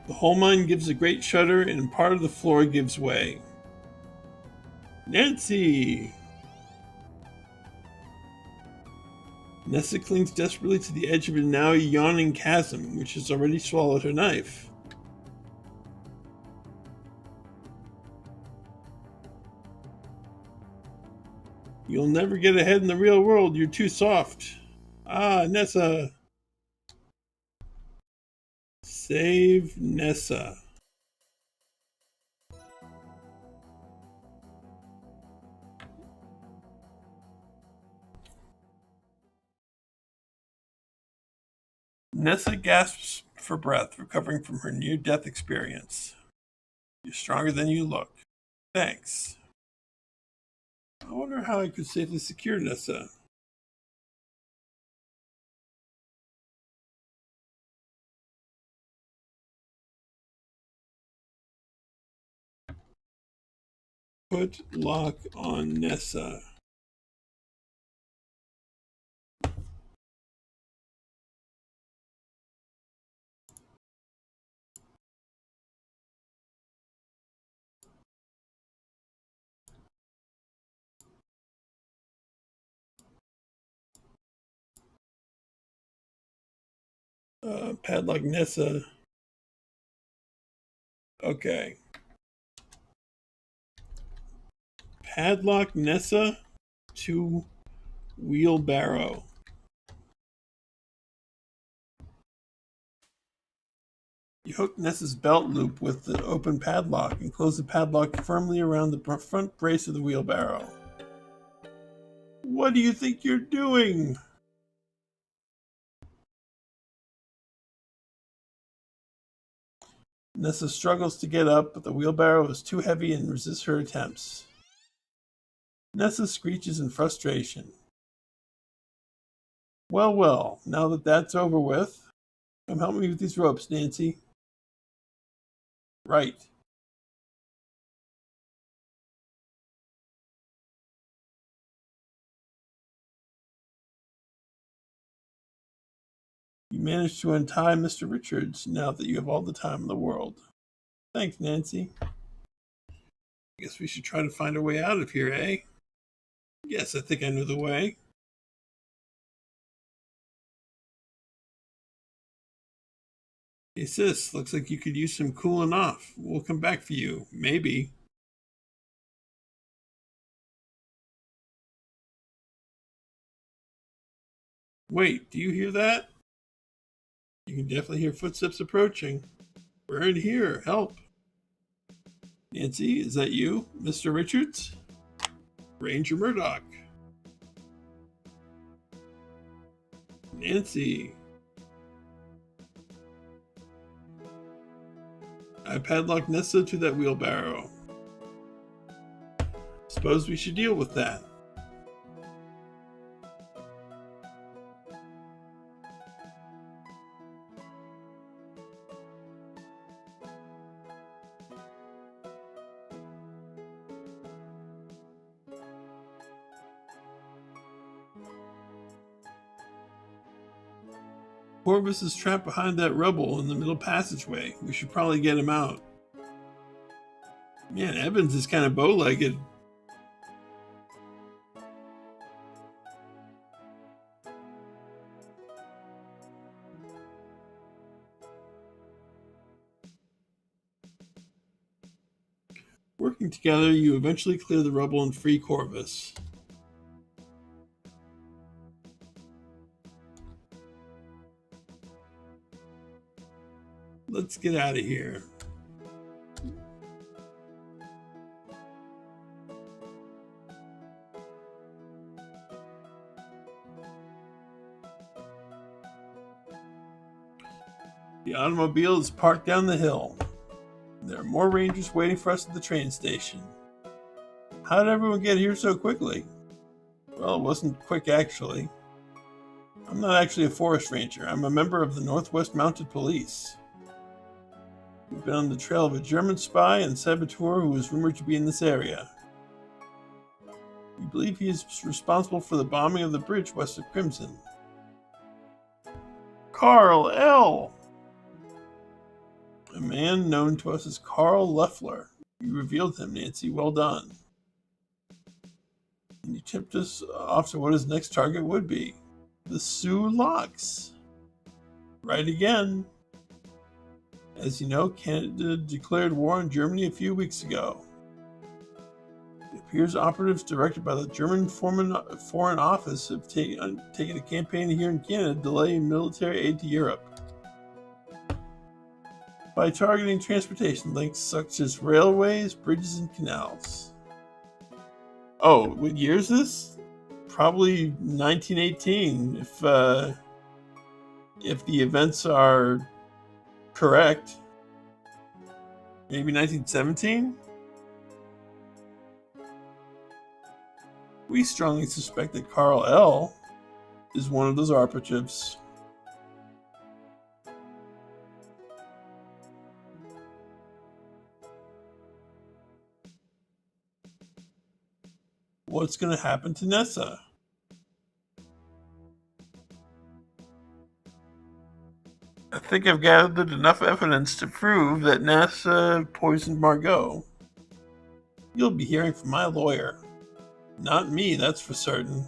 The whole mine gives a great shudder, and part of the floor gives way. Nancy! Nessa clings desperately to the edge of a now yawning chasm, which has already swallowed her knife. You'll never get ahead in the real world. You're too soft. Ah, Nessa. Save Nessa. Nessa gasps for breath, recovering from her near-death experience. You're stronger than you look. Thanks. I wonder how I could safely secure Nessa. Put lock on Nessa. Padlock Nessa. Okay. Padlock Nessa to wheelbarrow. You hook Nessa's belt loop with the open padlock and close the padlock firmly around the front brace of the wheelbarrow. What do you think you're doing? Nessa struggles to get up, but the wheelbarrow is too heavy and resists her attempts. Nessa screeches in frustration. Well, now that that's over with, come help me with these ropes, Nancy. Right. You managed to untie Mr. Richards now that you have all the time in the world. Thanks, Nancy. I guess we should try to find a way out of here, eh? Yes, I think I know the way. Hey, sis, looks like you could use some cooling off. We'll come back for you. Maybe. Wait, do you hear that? You can definitely hear footsteps approaching. We're in here. Help. Nancy, is that you, Mr. Richards? Ranger Murdoch. Nancy. I padlocked Nessa to that wheelbarrow. Suppose we should deal with that. Corvus is trapped behind that rubble in the middle passageway. We should probably get him out. Man, Evans is kind of bow-legged. Working together, you eventually clear the rubble and free Corvus. Let's get out of here. The automobile is parked down the hill. There are more rangers waiting for us at the train station. How did everyone get here so quickly? Well, it wasn't quick, actually. I'm not actually a forest ranger. I'm a member of the Northwest Mounted Police. We've been on the trail of a German spy and saboteur who is rumored to be in this area. We believe he is responsible for the bombing of the bridge west of Crimson. Carl L. A man known to us as Carl Leffler. You revealed him, Nancy. Well done. And you tipped us off to what his next target would be. The Sioux Locks. Right again. As you know, Canada declared war on Germany a few weeks ago. It appears operatives directed by the German Foreign Office have taken a campaign here in Canada delaying military aid to Europe. By targeting transportation links such as railways, bridges, and canals. Oh, what year is this? Probably 1918, if the events are correct. Maybe 1917? We strongly suspect that Carl L. is one of those operatives. What's going to happen to Nessa? I think I've gathered enough evidence to prove that Nessa poisoned Margot. You'll be hearing from my lawyer. Not me, that's for certain.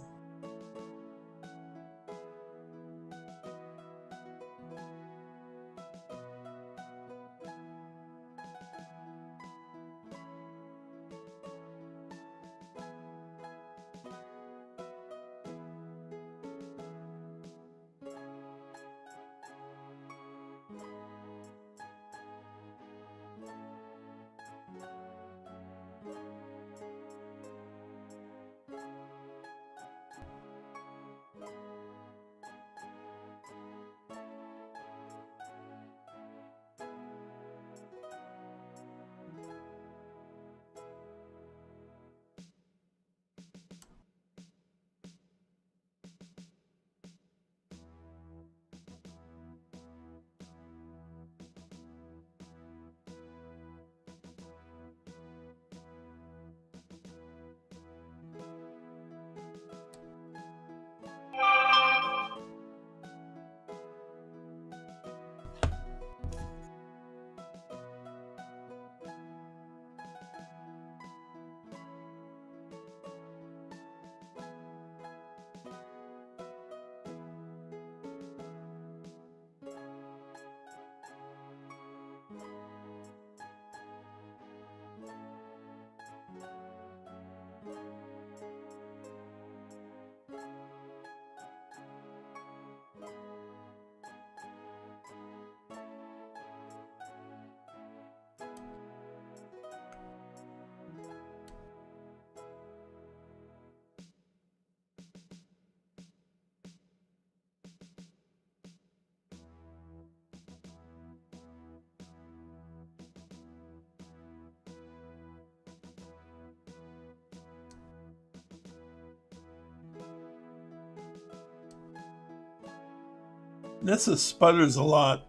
Nessa sputters a lot.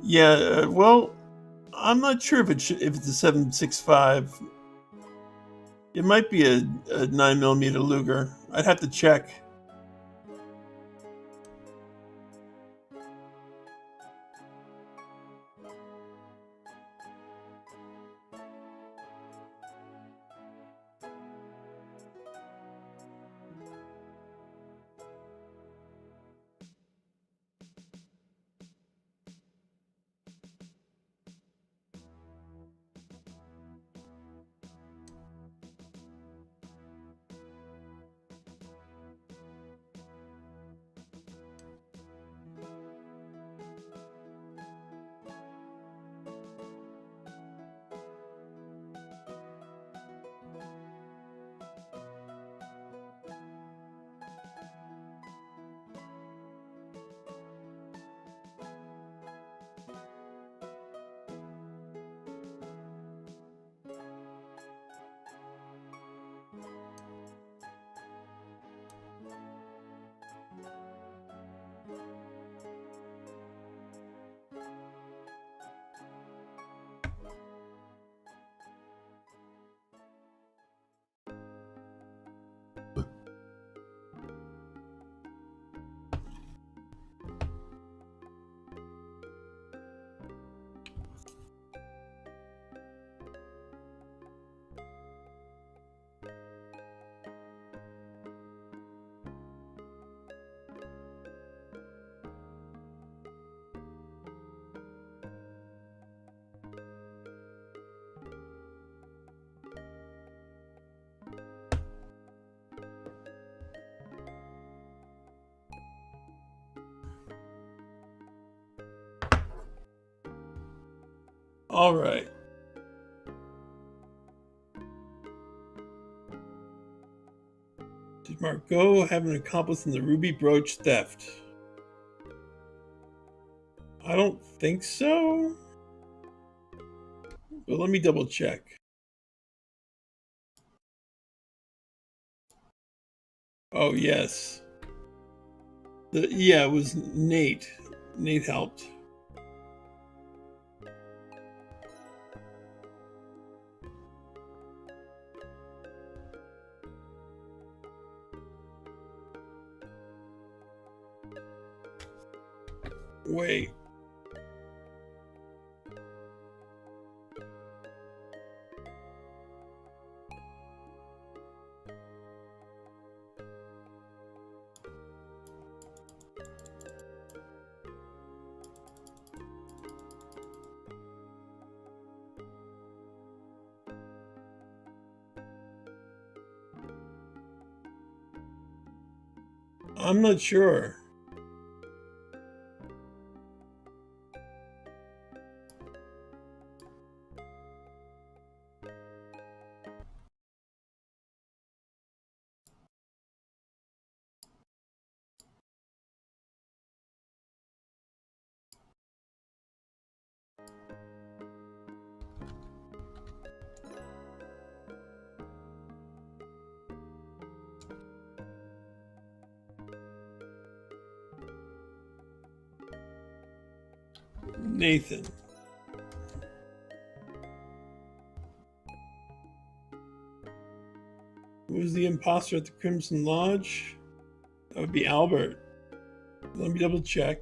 Yeah, well, I'm not sure if it's a 7.65. It might be a 9mm Luger. I'd have to check. All right. Did Margot have an accomplice in the ruby brooch theft? I don't think so. But let me double check. Oh, yes. Yeah, it was Nate. Nate helped. Wait. I'm not sure. Nathan. Who was the imposter at the Crimson Lodge? That would be Albert. Let me double check.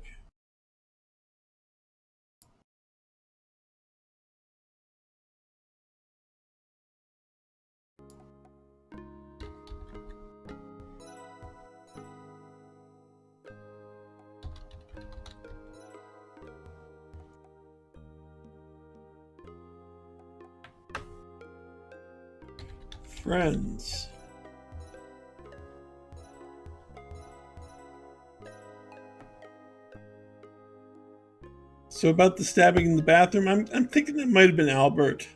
Friends. So about the stabbing in the bathroom, I'm thinking that might have been Albert.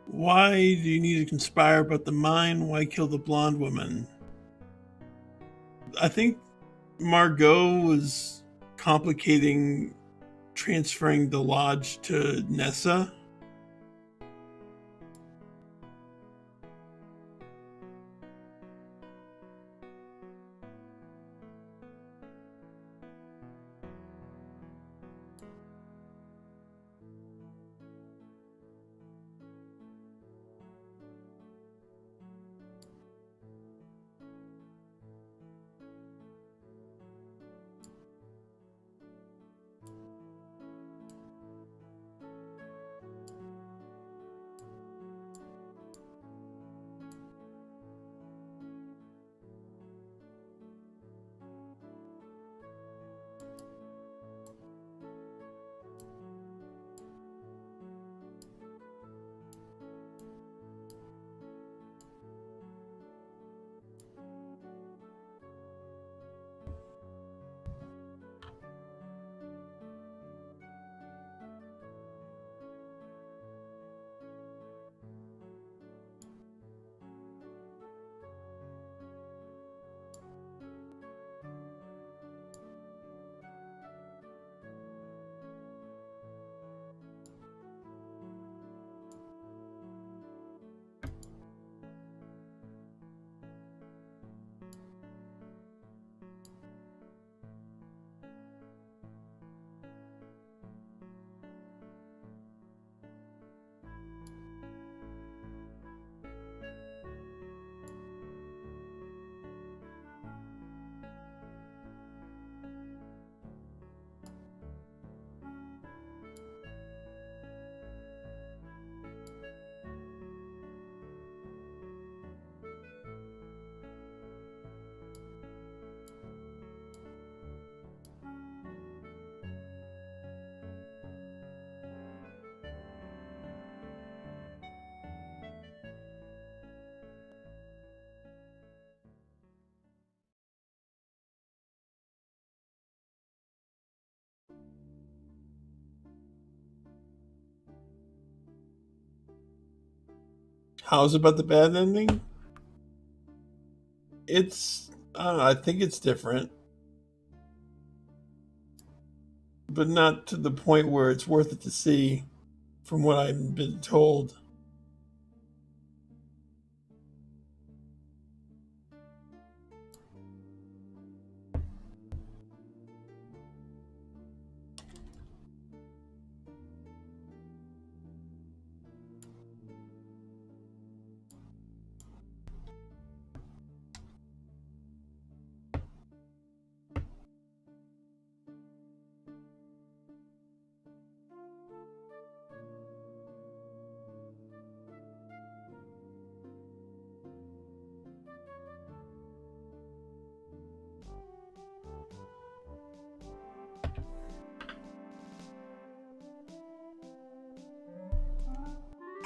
Why do you need to conspire about the mine? Why kill the blonde woman? I think Margot was complicating transferring the lodge to Nessa. How's about the bad ending? It's, I don't know, I think it's different, but not to the point where it's worth it to see, from what I've been told.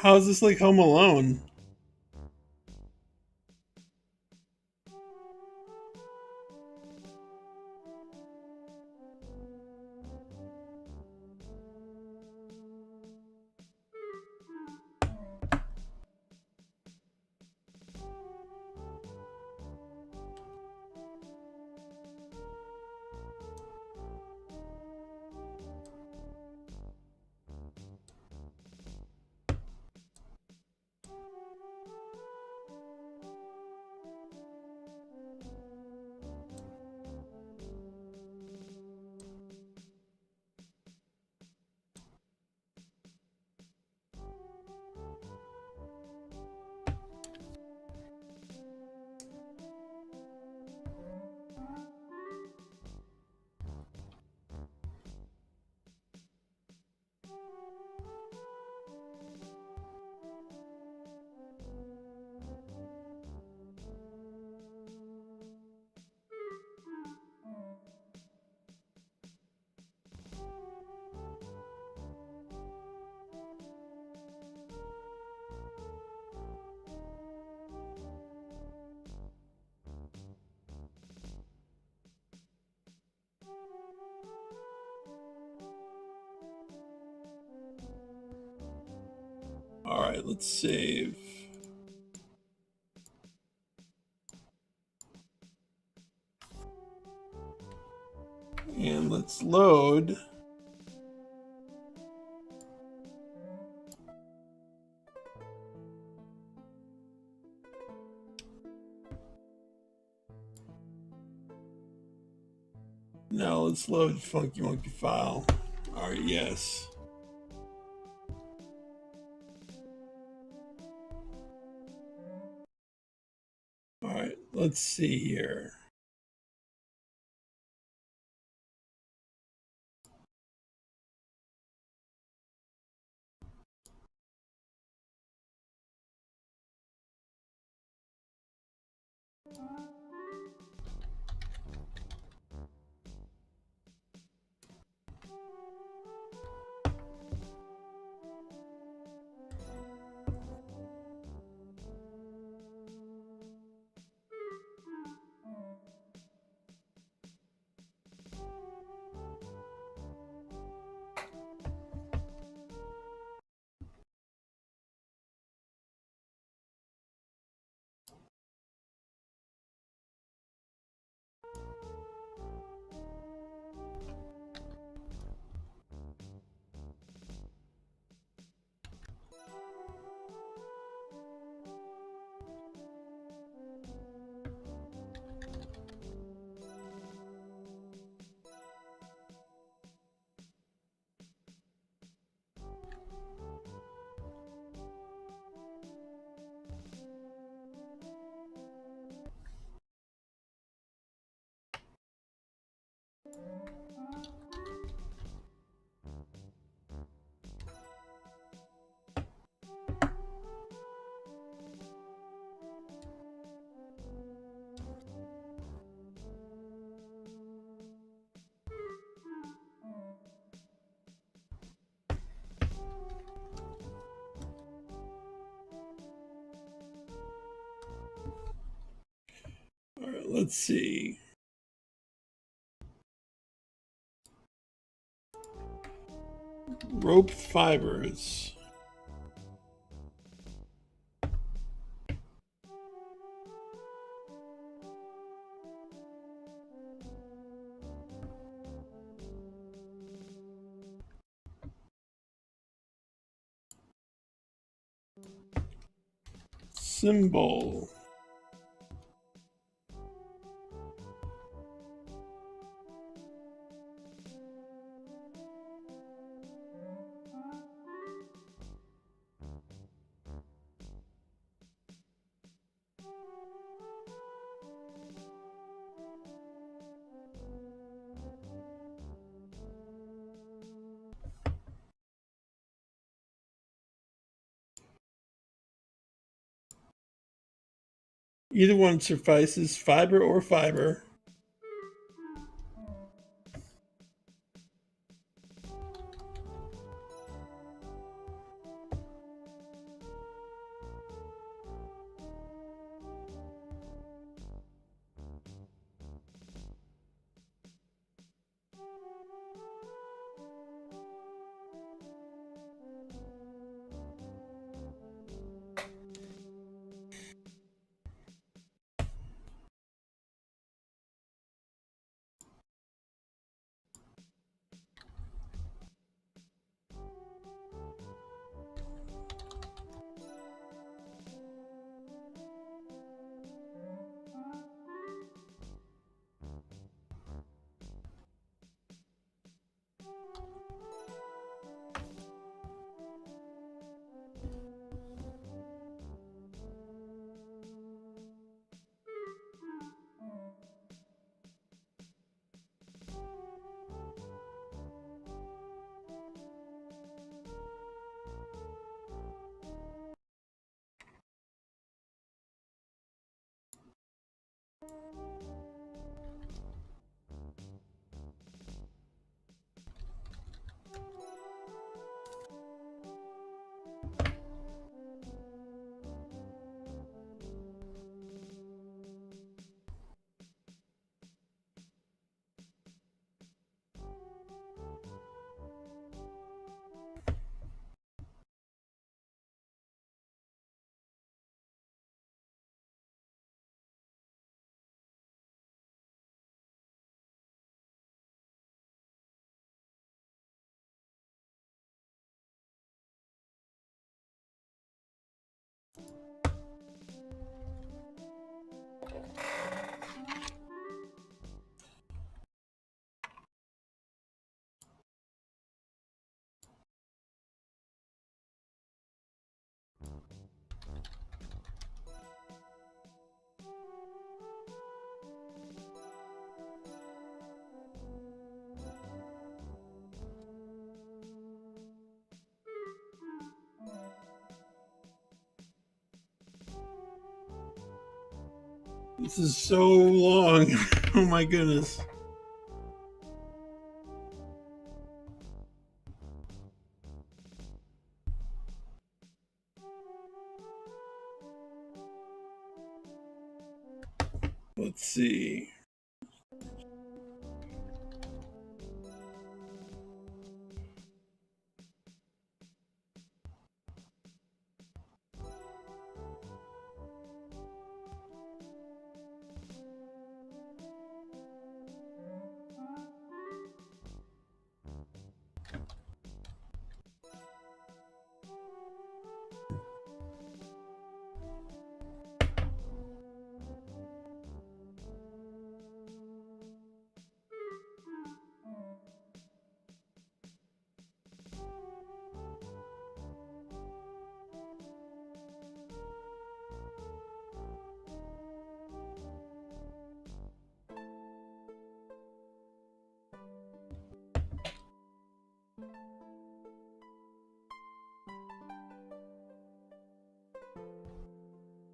How's this like Home Alone? All right, let's save. And let's load. Now let's load Funky Monkey file. All right, yes. All right, let's see here. All right, let's see. Rope fibers. Symbol. Either one suffices, fiber or fiber. This is so long. Oh my goodness. Let's see.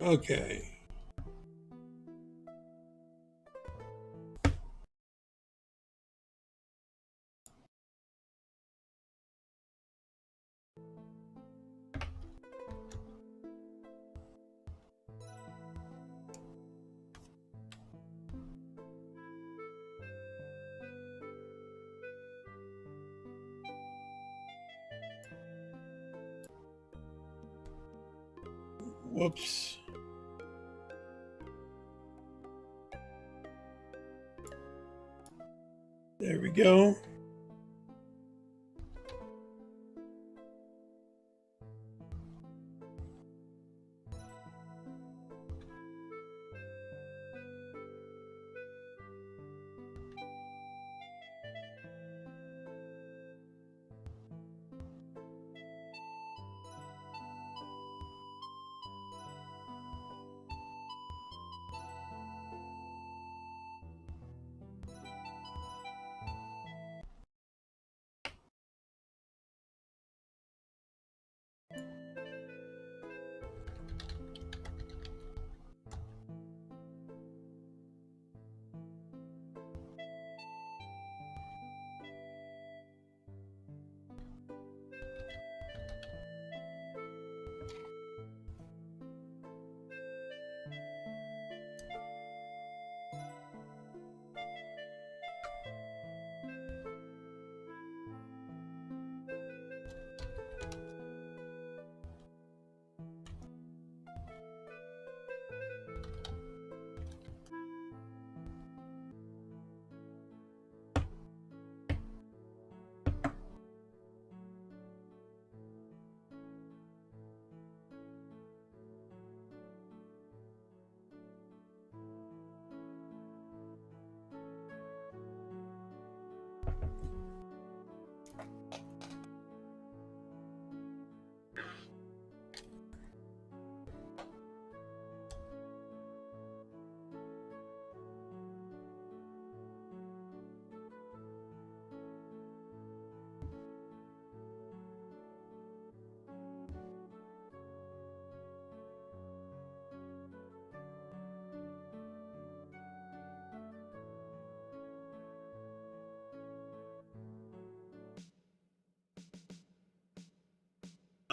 Okay. Whoops. There we go.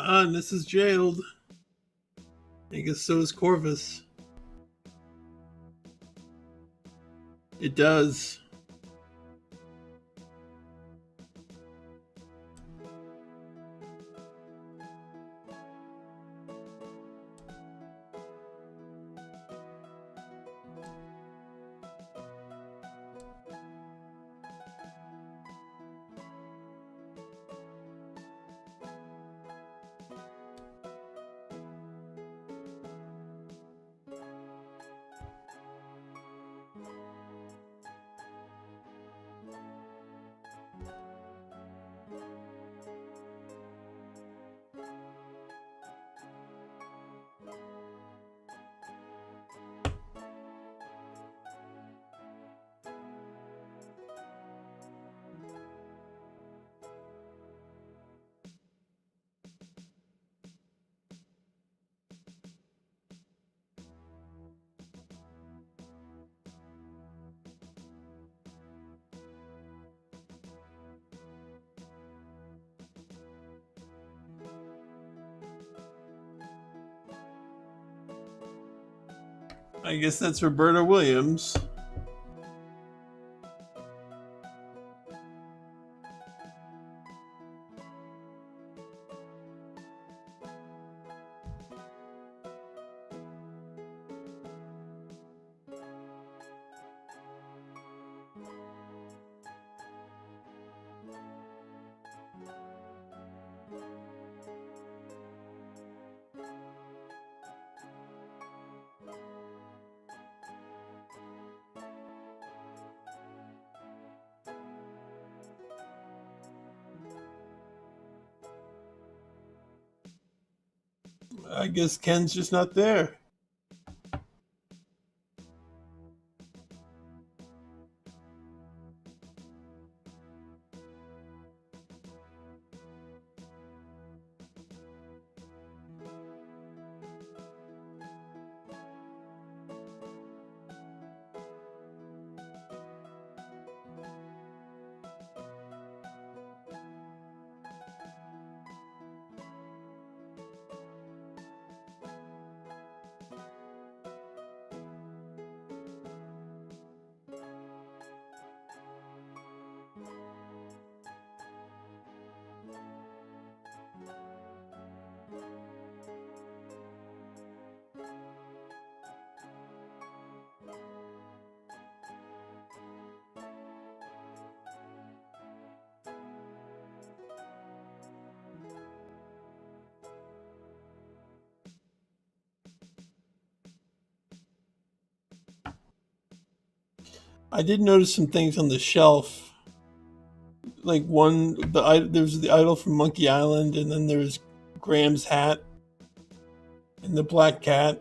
And this is jailed. I guess so is Corvus. It does. I guess that's Roberta Williams. I guess Ken's just not there. I did notice some things on the shelf. Like there's the idol from Monkey Island, and then there's Graham's hat and the black cat.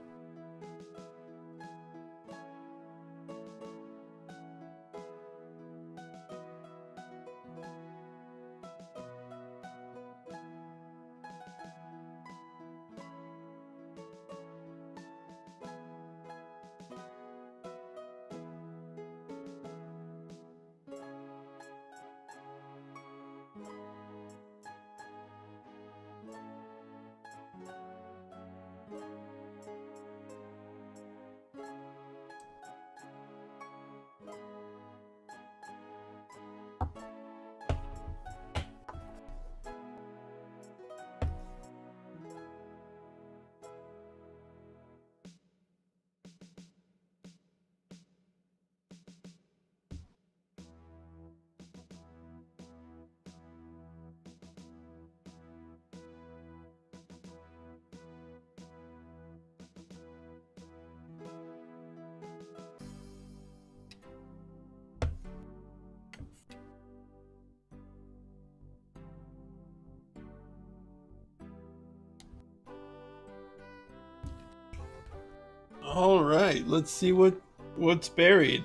All right, let's see what's buried.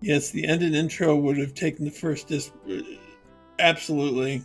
Yes, the end and intro would have taken the first disc. Absolutely.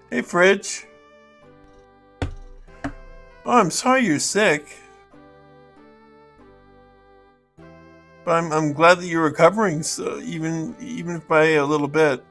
Hey, Fridge. Oh, I'm sorry you're sick. But I'm glad that you're recovering, so even if by a little bit.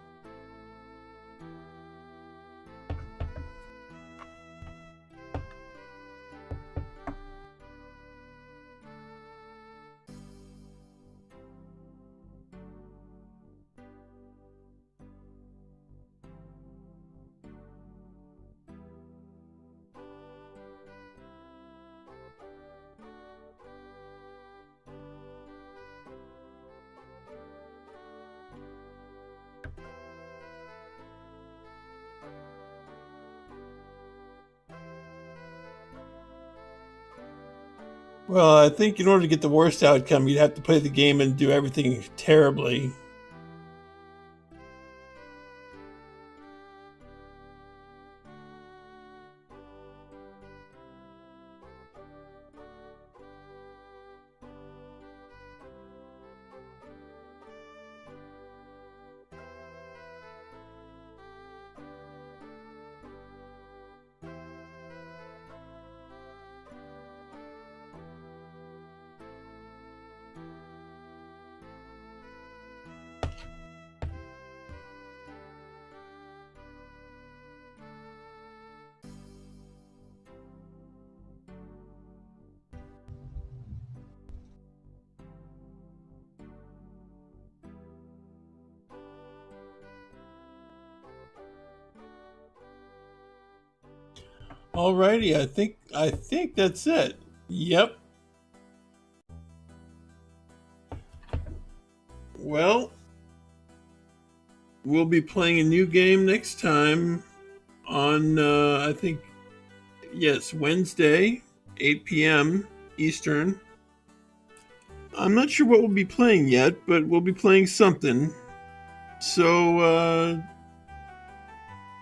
Well, I think in order to get the worst outcome, you'd have to play the game and do everything terribly. Alrighty, I think that's it. Yep. Well, we'll be playing a new game next time on I think yes, Wednesday, 8 p.m. Eastern. I'm not sure what we'll be playing yet, but we'll be playing something. So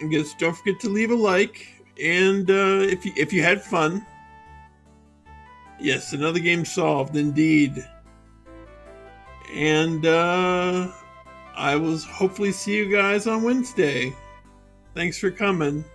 I guess don't forget to leave a like, and if you had fun, yes, another game solved indeed. And I will hopefully see you guys on Wednesday. Thanks for coming.